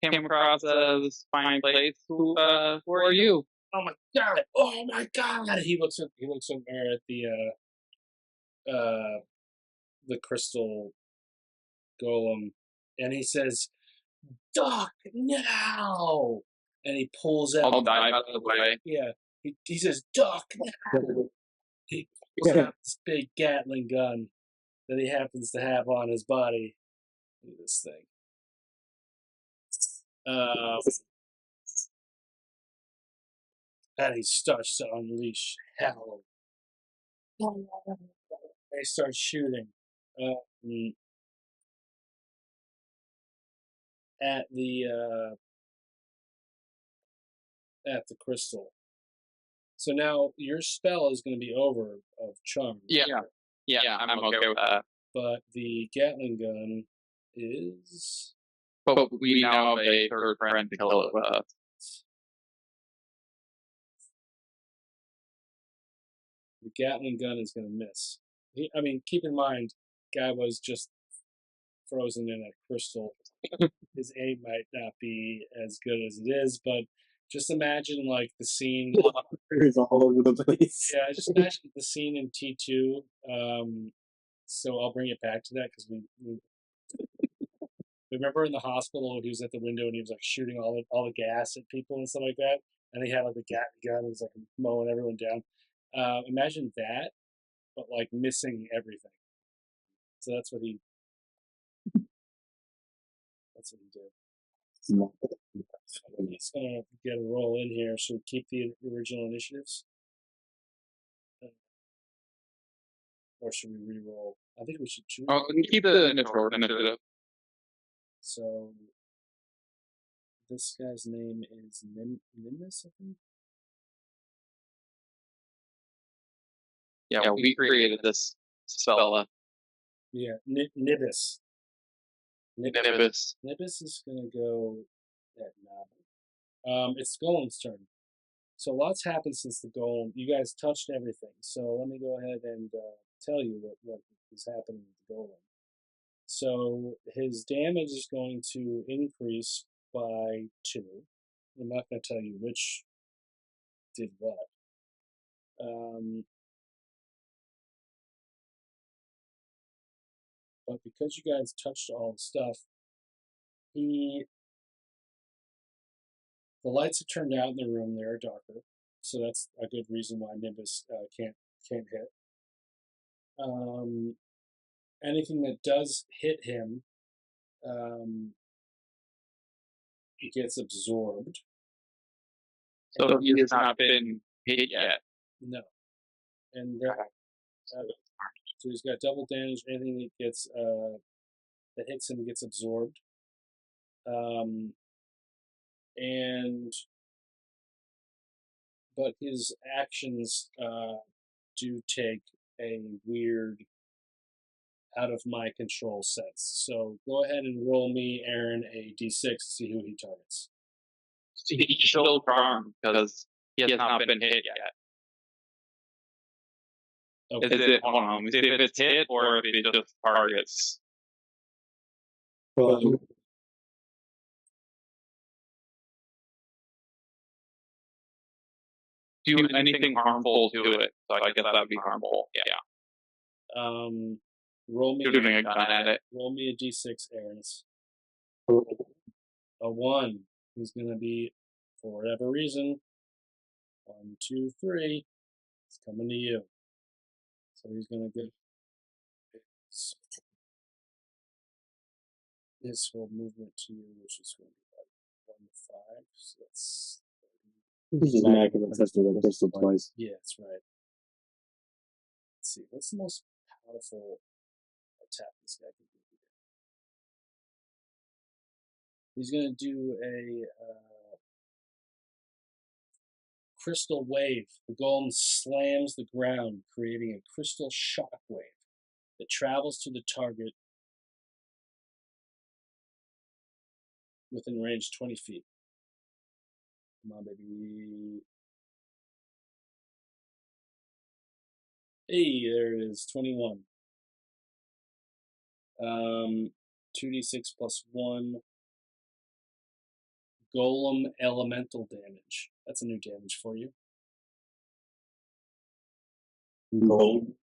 Came across this fine place. Who are you? Oh my god! Oh my god! He looks over at the crystal golem, and he says, "Duck now!" And he pulls out. I'll dive out of the way. Yeah, he says, "Duck now!" He pulls out this big Gatling gun that he happens to have on his body. Look at this thing. And he starts to unleash hell. They start shooting at the crystal. So now your spell is going to be over of charm. Yeah, I'm okay with that. But the Gatling gun is. But we now have a third friend to kill it with us. The Gatling gun is going to miss. Keep in mind, guy was just frozen in a crystal his aim might not be as good as it is, but just imagine like the scene. It's all over the place. Yeah, just imagine the scene in T2. So I'll bring it back to that because we remember in the hospital he was at the window and he was like shooting all the gas at people and stuff like that, and he had like the gun. He was like mowing everyone down. Imagine that, but like missing everything. So that's what he did. He's gonna get a roll in here. So keep the original initiatives, or should we re-roll? I think we should choose. Oh, keep the initiative. So this guy's name is Nimbus, I think. Yeah, we created this fella. Yeah, Nibis. Nimbus. Nibis is gonna go at 9. It's Golem's turn. So lots happened since the Golem. You guys touched everything. So let me go ahead and tell you what is happening with the Golem. So his damage is going to increase by 2. I'm not going to tell you which did what. But because you guys touched all the stuff, the lights are turned out in the room. They're darker, so that's a good reason why Nimbus can't hit. Anything that does hit him, it gets absorbed. So he has not been hit yet. No, and so he's got double damage. Anything that gets that hits him gets absorbed. But his actions do take a weird, out of my control sense. So go ahead and roll me, Aaron, a d6 to see who he targets. He's still charmed because he has not been hit yet. Okay. Is it, hold on, let me see if it's hit or if it just targets. Well, Do anything harmful to it. So I guess that'd be harmful. Yeah. Roll me Shooting a gun at it. Roll me a d6, Aaron. A 1. He's gonna be, for whatever reason, 1, 2, 3. It's coming to you. So he's gonna get his full movement to you, which is going to be like 1 to 5. So that's 30. this is an active testing the crystal twice. Yeah, that's right. Let's see. What's the most powerful attack this guy can do here? He's going to do a crystal wave. The golem slams the ground, creating a crystal shock wave that travels to the target within range 20 feet. Come on, baby. Hey, there it is, 21. 2d6 plus 1. Golem elemental damage. That's a new damage for you. Golem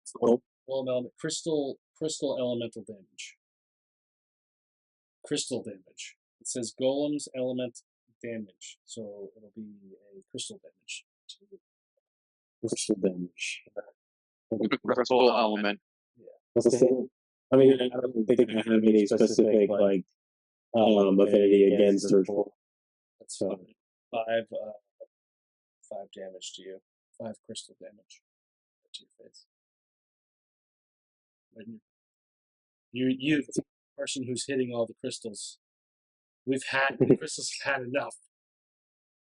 element, crystal elemental damage. Crystal damage. It says golem's element damage, so it'll be a crystal damage. Crystal damage. Crystal element. That's the same. I mean, I don't think I have any specific like affinity against or for. That's so 5 damage to you. 5 crystal damage to your face. You the person who's hitting all the crystals. The crystals have had enough.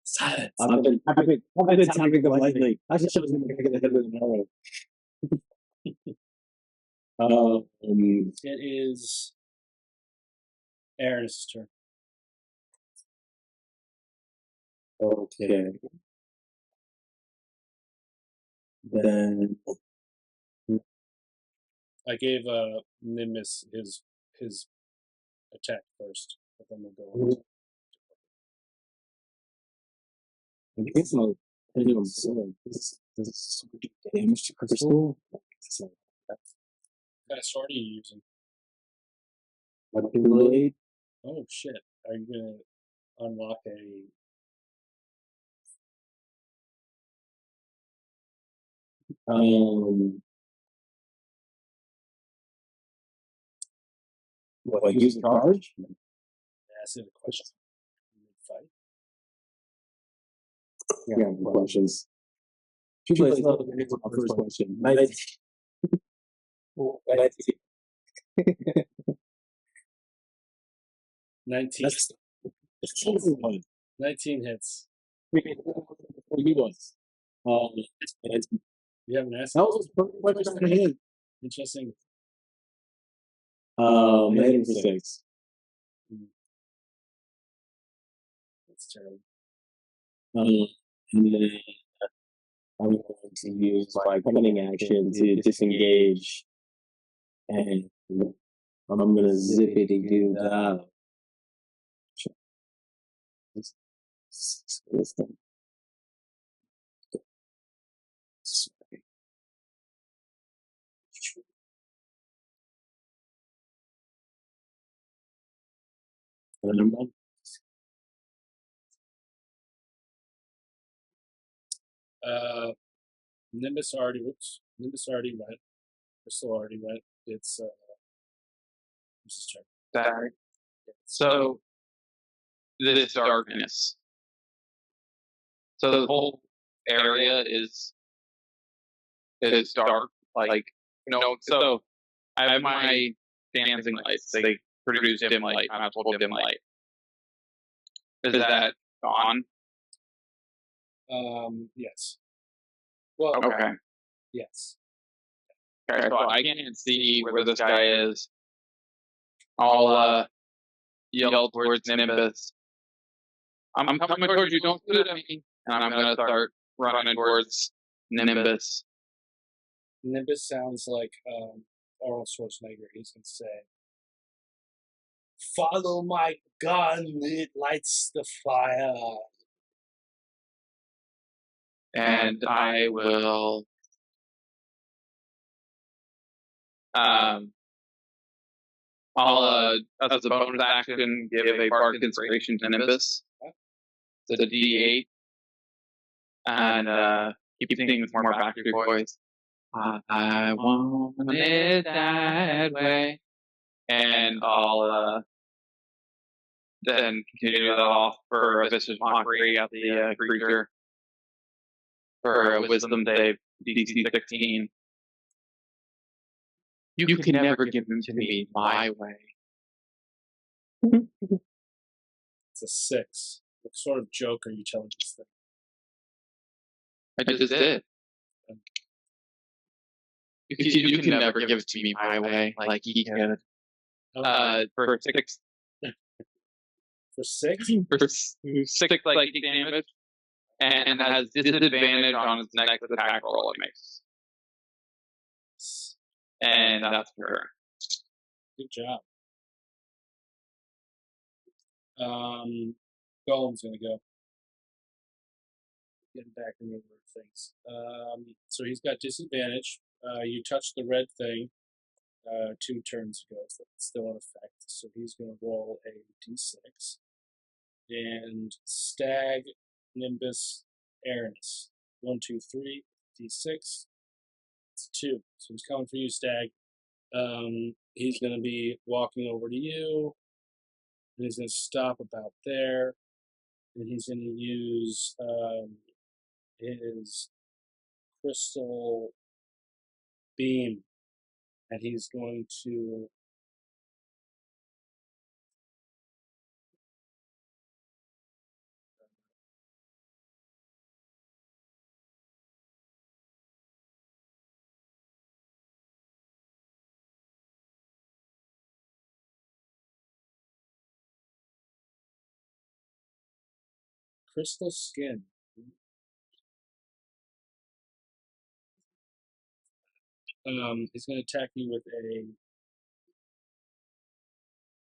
Silence. I've been tapping them lightly. I should have been making a head with an arrow. It is Aaron's turn. Okay. Then I gave Nimbus his attack first. But then we'll go on. I guess I'll put it on soil. This do damage to crystal. So, What kind of sword are you using? weapon blade. Oh shit! Are you gonna unlock a? What, use the charge? Ask it a question. Fight. Yeah, questions. Usually it's not the first question. 19. 19. That's the only one. 19 hits. You was. And You haven't asked. that was the first question I had. Interesting. I hit him for 6. That's terrible. And then I'm going to use my cunning action to disengage. And I'm going to zippity do that. Wisdom. And I'm done. Nimbus already. Whoops. Nimbus already went. Crystal already went. It's Nimbus's turn. Sorry. So this darkness. So the whole area is dark. Like so I have my dancing lights. They produce dim light. I might as well dim light. Is that on? Yes. Well, Okay. yes. Okay, so I can't see where this guy is. I'll yell towards Nimbus. I'm coming towards you, don't shoot at me. And I'm gonna start running towards Nimbus. Nimbus sounds like Arnold Schwarzenegger. He's gonna say, "Follow my gun; it lights the fire." And I will I'll as a bonus action give a bark inspiration to Nimbus. It's a D8. And keep things more Backstreet Boys. I want it that way. And I'll then continue that off for a vicious mockery at the creature for a wisdom save, DC 16. You can never give them to me my way. It's a 6. What sort of joke are you telling this thing? I just did. You can never give it to me my way, like he could. For 6. For 6? For 6 psychic damage, and has disadvantage on its next attack roll it makes. And that's for her. Good job. Golem's gonna go. Getting back in the order of things. So he's got disadvantage. You touched the red thing 2 turns ago, so it's still in effect. So he's gonna roll a d6. And Stag, Nimbus, Aranis. 1, 2, 3, d6. It's 2. So he's coming for you, Stag. He's going to be walking over to you. And he's going to stop about there. And he's going to use his crystal beam. And he's going to crystal skin. He's going to attack you with a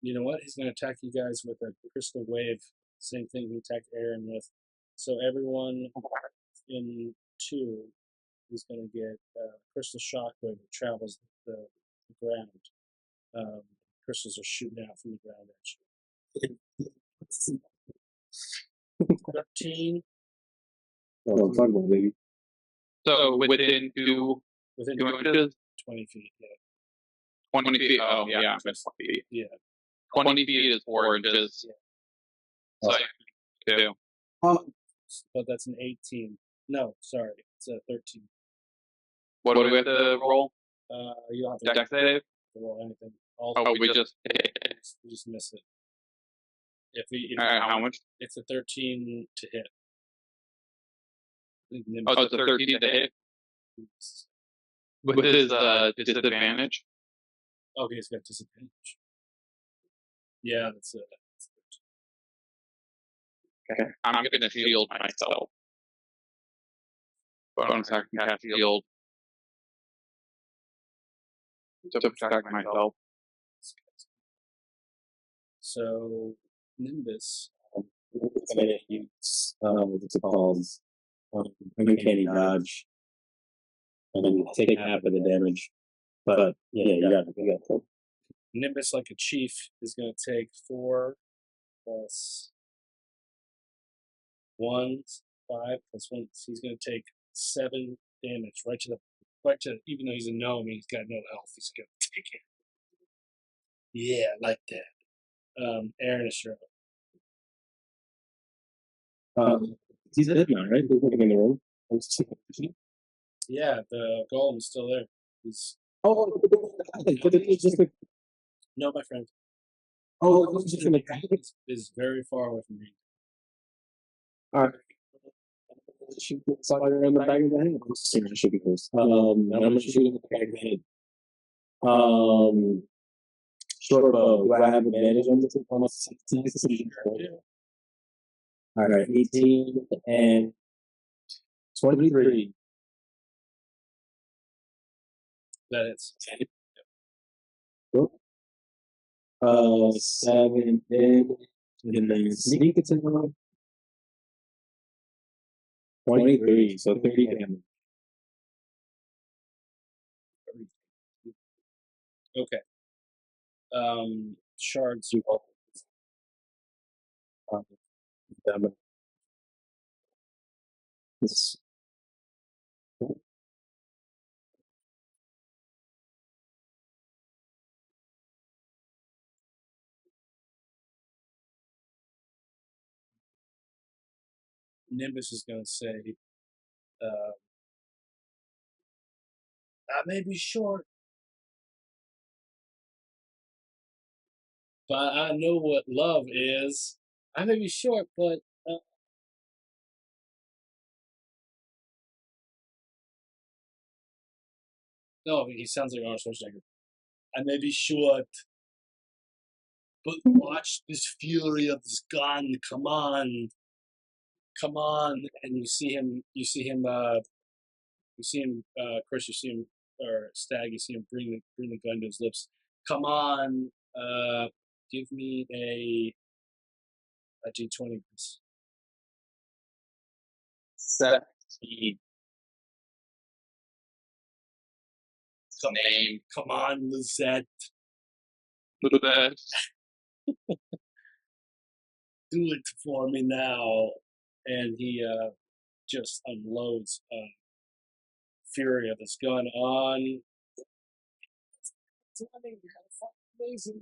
You know what? He's going to attack you guys with a crystal wave. Same thing he attacked Aaron with. So everyone in 2 is going to get crystal shockwave that travels the ground. Crystals are shooting out from the ground at you. 13 Oh, I'm talking about baby. So within within 2 inches, 20 feet. Yeah. 20 feet. Oh, yeah. 20 feet. Yeah. 20 feet is 4 inches. Yeah. So, 2. But that's an 18. No, sorry. It's a 13. What do we have to roll? You don't have to Dex save? roll anything. All Oh, we just. we just miss it. If How much? It's a 13 to hit. Oh, it's a 13 to hit. With his disadvantage. Okay, he's got disadvantage. Yeah, that's it. Okay. I'm going to shield myself. Bonus action cast shield. To protect myself. So, Nimbus. It's going to use, what's it called? Uncanny dodge. And take half of the damage. But, yeah, you got it. Nimbus, like a chief, is going to take 4 plus 1, 5 plus 1. So he's going to take 7 damage right to, even though he's a gnome, he's got no health. He's going to take it. Yeah, like that. Aaron is sure. He's dead now, right? He's looking in the room. Yeah, the golem's still there. He's But it's just like, no, my friend. it's just like, Is very far away from me. alright. Shoot the fire in the back of the head. I'm should be close. I'm gonna shoot in the back of the head. Short bow. Do I have advantage on this? Almost 16. Alright, 18 and 23. That hits. 7 damage, and then sneak attack. 23, so 30 damage. Okay. Shards. This. Nimbus is going to say, I may be short, but I know what love is. I may be short, but no, he sounds like Arnold Schwarzenegger. I may be short, but watch this fury of this gun. Come on, and you see him, Chris, you see him, or Stag, you see him bring the gun to his lips. Come on, give me a D20. 17. Come on, Lizette. Little bit. Do it for me now. And he just unloads fury of his gun on. Amazing.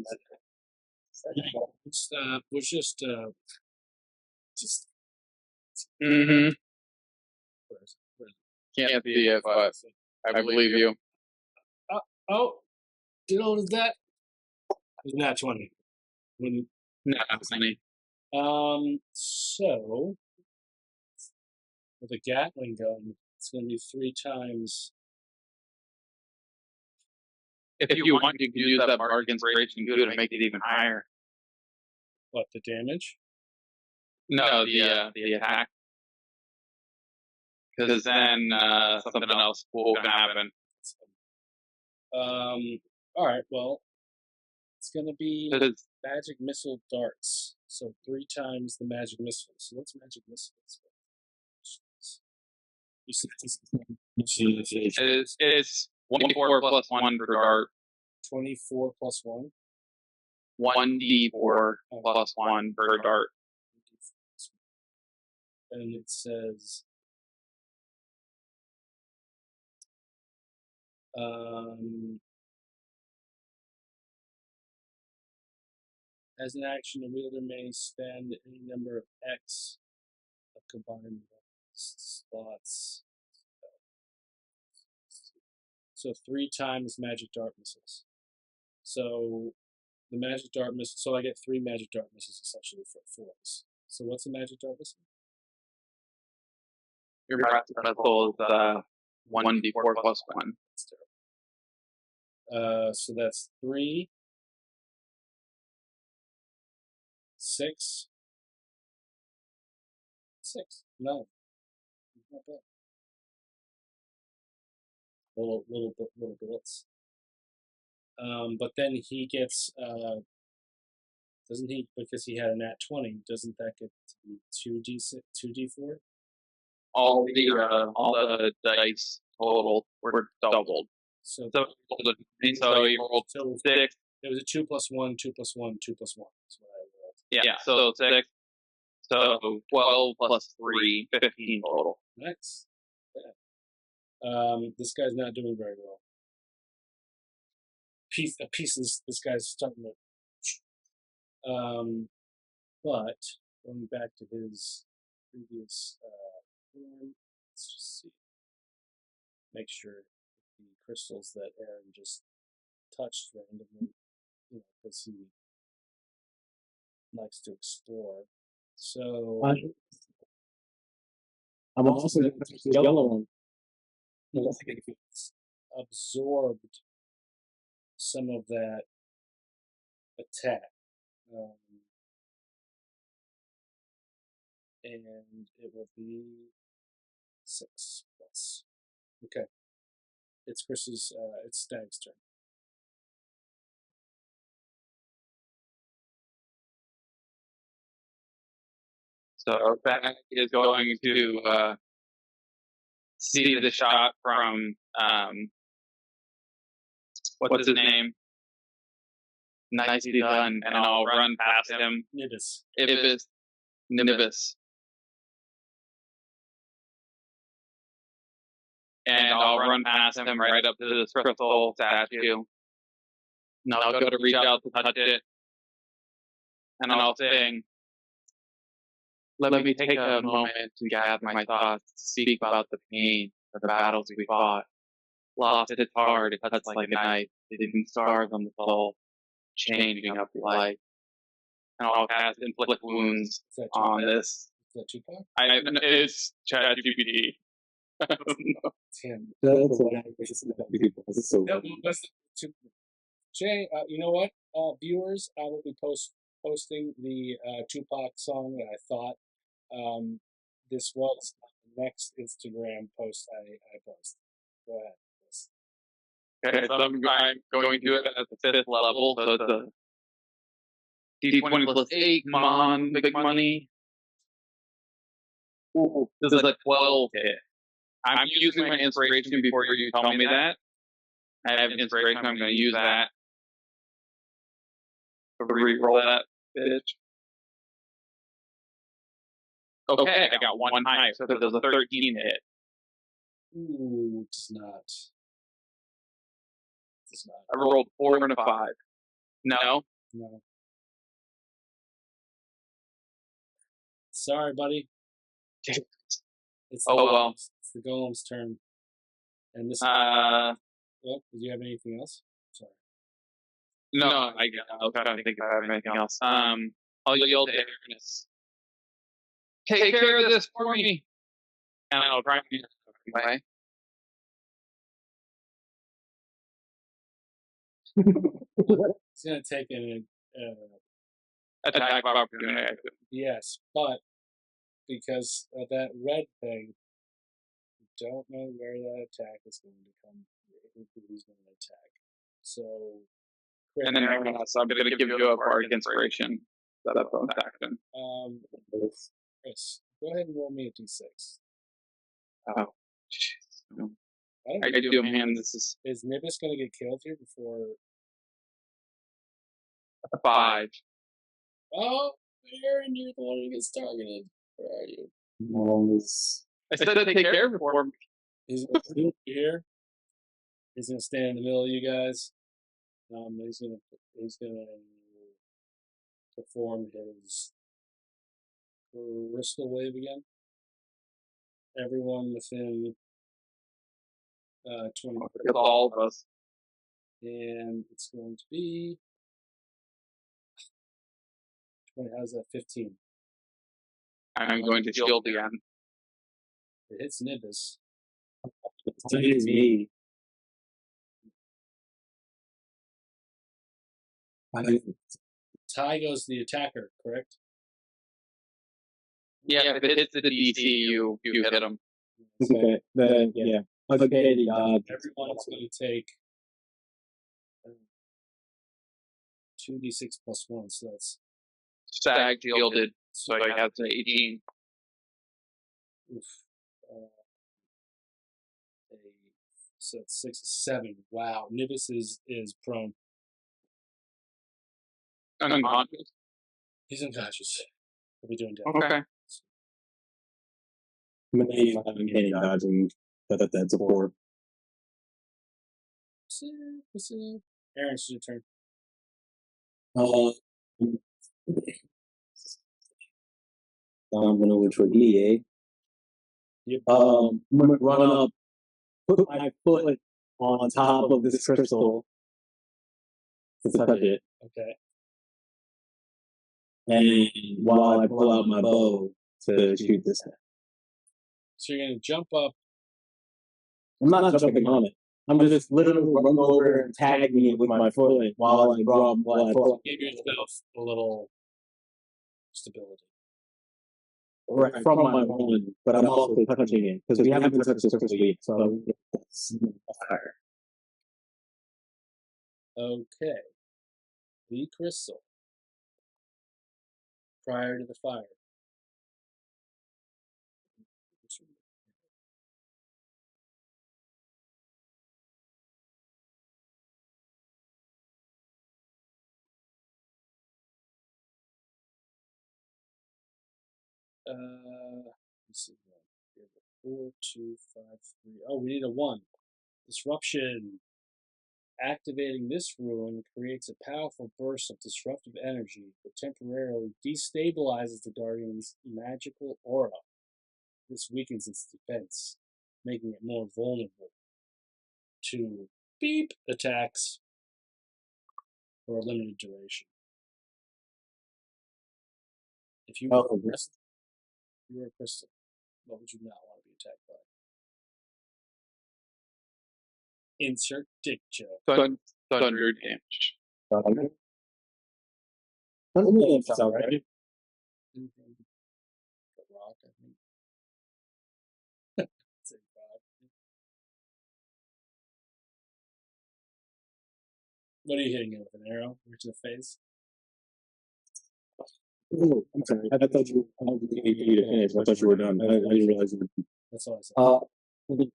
Was just. Mm-hmm. Can't see it, but I believe you. Oh, you know what is that? It's not 20. No, funny. So with a Gatling gun, it's going to be 3 times. If you want, you can use that bargain inspiration goo to make it even higher. What, the damage? No, the attack. Because then something else will happen. All right. Well, It's gonna be It's magic missile darts. So 3 times the magic missile. So what's magic missiles? You said it's 1d4 plus 1 per dart. 24 plus 1. 1d4 plus 1 per dart. And it says as an action, the wielder may spend any number of X of combined slots. So 3 times magic dart missiles. So the magic dart missile. So I get 3 magic dart missiles essentially for this. So what's a magic dart missile? Your breath missile is 1d4 plus 1. That's terrible. So that's 3, 6, 6. No, not bad. Little bullets. But then he gets doesn't he, because he had a nat 20, doesn't that get to be 2d4? All the dice total were doubled. So So you rolled 6. it was a 2 plus 1, 2 plus 1, 2 plus 1. That's what I rolled. Yeah, so 6. So 12 plus 3, 15 total. Nice. Yeah. This guy's not doing very well. This guy's starting to. But going back to his previous form, let's just see. Make sure the crystals that Aaron just touched randomly, because he likes to explore. So I'm also the yellow one. absorbed some of that attack. And it will be 6 plus. Okay. It's Chris's, it's Stag's turn. So Beck is going to see the shot from what's his name? Nicely done, and I'll run past him. Nibis. Nibis. And I'll run past him right up to this crystal statue. And I'll go to reach out to touch it. And I'll sing, "Let me take a moment to gather my thoughts, speak about the pain of the battles we fought. Lost at its heart, it cuts like a knife, leaving scars on the soul, changing up your life." And I'll cast inflict wounds on this. Is that Tupac? It's ChatGPT. It's him. That's what I wish this is so No, that's Jay, you know what? Viewers, I will be posting the Tupac song that I thought this was the next Instagram post I post. Go ahead. Yes. Okay, so I'm going to it at the 5th level, so it's a D20 plus 8, come on, big money. Ooh, this is a 12 hit. I'm using my inspiration before you tell me that. I have inspiration, I'm going to use that. Reroll that, bitch. Okay, I got one high, so there's a 13 hit. Ooh, does not. I rolled 4 and a 5. No? No. Sorry, buddy. It's well. It's the golem's turn. And this. Well, did you have anything else? Sorry. No, I'll try to think if I have anything else. I'll yell to Ernest, "Take care of this for me!" And I'll try to do it way. It's going to take an Attack of opportunity. yes, but because of that red thing, you don't know where that attack is going to come, who's going to attack. So and then so I'm going to give you a bardic inspiration. That's bonus action. Chris, go ahead and roll me a d6. Oh, jeez. I I don't know. do, man. This is Is Nibis gonna get killed here before? a 5. Oh, Aaron, you're the one who gets targeted. Where are you? Nice. I said to take care of it for me. He's gonna be here. He's gonna stand in the middle of you guys. He's gonna perform his crystal wave again. Everyone within 20, It's all of us. and it's going to be 20. How's that? 15. I'm going to shield again. It hits Nibis. It's me. Tie goes to the attacker, correct? Yeah, if it hits the DC, you hit him. Okay. Then yeah. Okay. Everyone's going to take 2d6 plus 1, so that's Stag shielded, so I have to 18. oof. So it's 6, 7. Wow, Nibis is prone. Unconscious. He's unconscious. What are we doing down? Okay. I'm gonna use my uncanny dodging. That's a 4. Aaron, it's your turn. I'm gonna wait for EA. Yep. I'm gonna run up, put my foot on top of this crystal to touch it, Okay. and while I pull out my bow to shoot this head. So you're going to jump up. I'm not jumping on it. I'm just literally run over and tagging it with my foot while I pull. Give yourself a little stability. Right from my run, but I'm also touching it because we haven't touched this crystal yet. So it's fire. Okay. The crystal. Prior to the fire. Let's see. 4, 2, 5, 3. Oh, we need a 1. Disruption. Activating this ruin creates a powerful burst of disruptive energy that temporarily destabilizes the Guardian's magical aura. This weakens its defense, making it more vulnerable to beep attacks for a limited duration. If you were a crystal, what would you not want to be attacked by? Insert dick joke. Thunder damage. That's all right. The rock, I think. Say rock. What are you hitting it with? An arrow? Right to the face? Oh, I'm sorry. I thought you were to finish. I thought you were done. I didn't realize you were. That's all I said.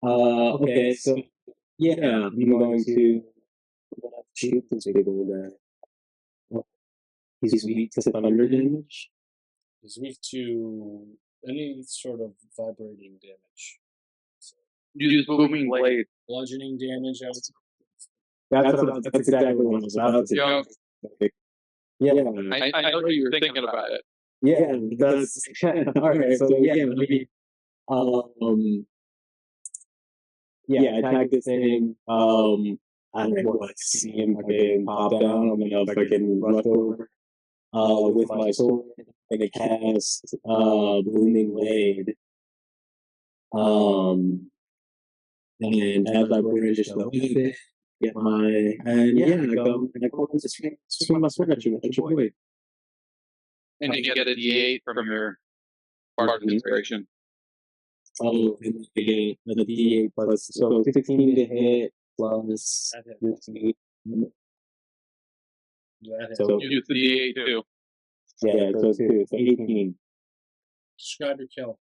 Okay, so yeah, I'm going to shoot this big old guy. He's weak to thunder damage. He's weak to any sort of vibrating damage. So, Use booming blade. bludgeoning damage, I would say. That's exactly what I was about to Yo, Yeah, I know you were thinking about it. yeah, that's all right. So yeah, maybe yeah, attack this thing. I'm gonna see him fucking pop down. I'm gonna fucking rush over with my sword and cast booming blade. And as I brandish the weapon, get my and yeah, I go and swing my sword at you. Boy. And you get a D8 from your bardic inspiration. Oh, and the D8 plus so 16 to hit plus That hit. That hit. So Use the D8 too. yeah, so it's 18. Describe your kill,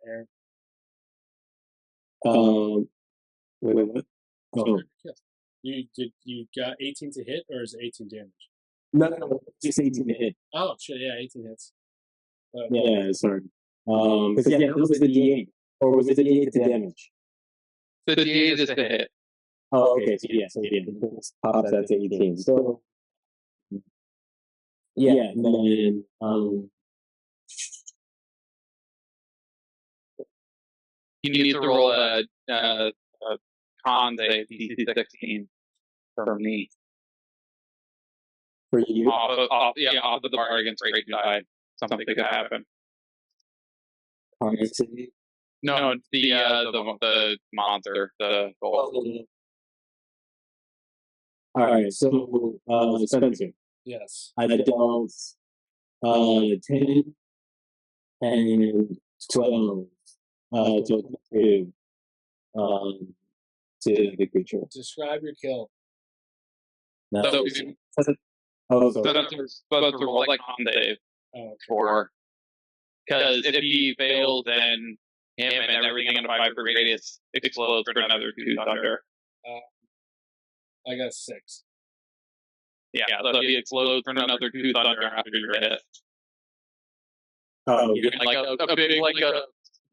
Aaron. Wait, what? Oh, Describe your kill. You got 18 to hit, or is it 18 damage? no, just 18 to hit. Oh shit, yeah, 18 hits. Yeah, sorry. Because yeah, that was the D8, or was it the D8 to damage? The D8 is to hit. Oh, okay, so yeah, pops that to 18. So yeah, and then You need to roll a con save DC 16 for me. for you, Off of the bar against rage die. Something could happen. honestly. No, the monster, the goal. All right, so Spencer, Yes. I dealt 10 and 12 to the creature. Describe your kill. Now, So oh, So sorry. that's supposed to roll like con save Oh, okay. for. Because if he fails, then him and everything in a 5 foot radius explodes for another 2 thunder. I got 6. Yeah, so if he explodes for another 2 thunder after you're hit. Oh, You're like a big, like a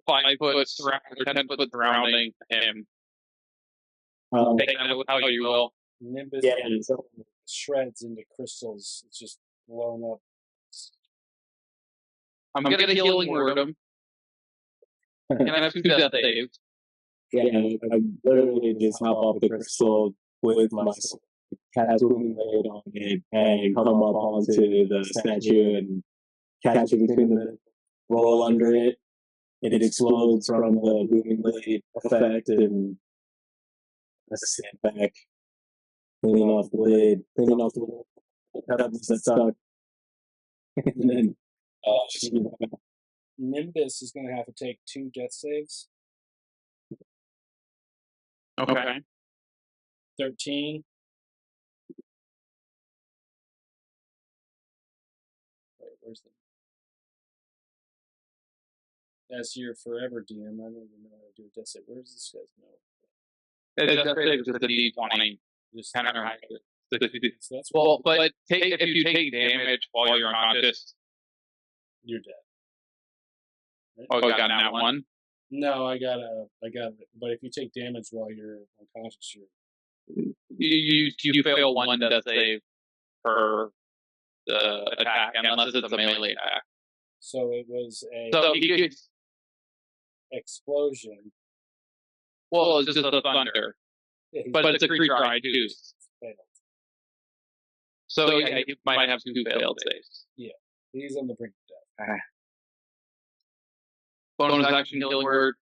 5 foot or 10 foot surrounding him. Take that how you will. Nimbus yeah, so shreds into crystals. It's just blown up. I'm gonna healing word him. Can I have 2 death saves? yeah, I literally just hop off the crystal with my cast Booming Blade on it and come up onto the statue and catch it between the roll under it. It explodes from the Booming Blade effect and I stand back, cleaning off the blade, cleaning off the pebbles that stuck. And then Nimbus is going to have to take 2 death saves. Okay. 13. Wait, where's the? As your forever DM, I don't even know how to do a death save. Where's this guy's note? It's death save is just a D20. Just Kind of high. so that's Well, but if you take damage while you're unconscious, you're dead. Right? oh, you got that one. No, I got it. But if you take damage while you're unconscious, you're You fail 1 death save per the attack, unless it's a melee attack. so it was a So he gets, explosion. well, it's just a thunder, Yeah, he but it's a creature I do. failed. So yeah, he might have 2 failed saves. He's on the brink of death. Bonus action healing word.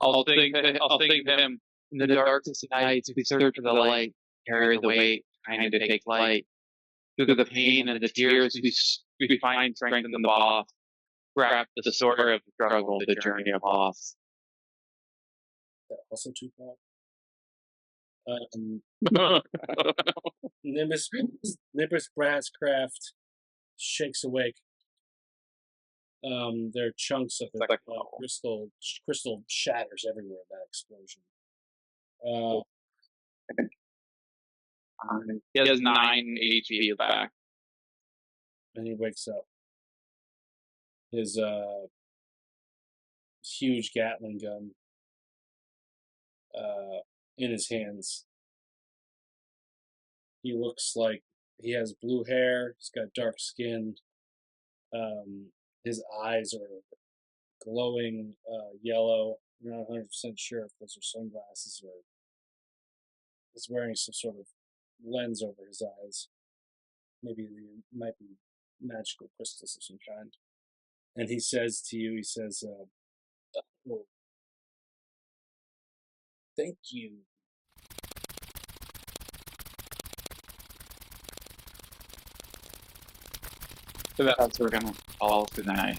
I'll think him. In the darkest nights, we search for the light, carry the weight, trying to take flight. Through the pain and the tears, we find strength in the boss. Wrap the story of the struggle, the journey of loss. Also Tupac. Nimbus Brasscraft shakes awake. There are chunks of the crystal shatters everywhere in that explosion. He has 9 HP back. And he wakes up. His huge Gatling gun in his hands. He looks like he has blue hair. He's got dark skin. His eyes are glowing yellow. I'm not 100% sure if those are sunglasses or he's wearing some sort of lens over his eyes. Maybe they might be magical crystals of some kind. And he says to you, oh, thank you. So that's we're gonna call tonight.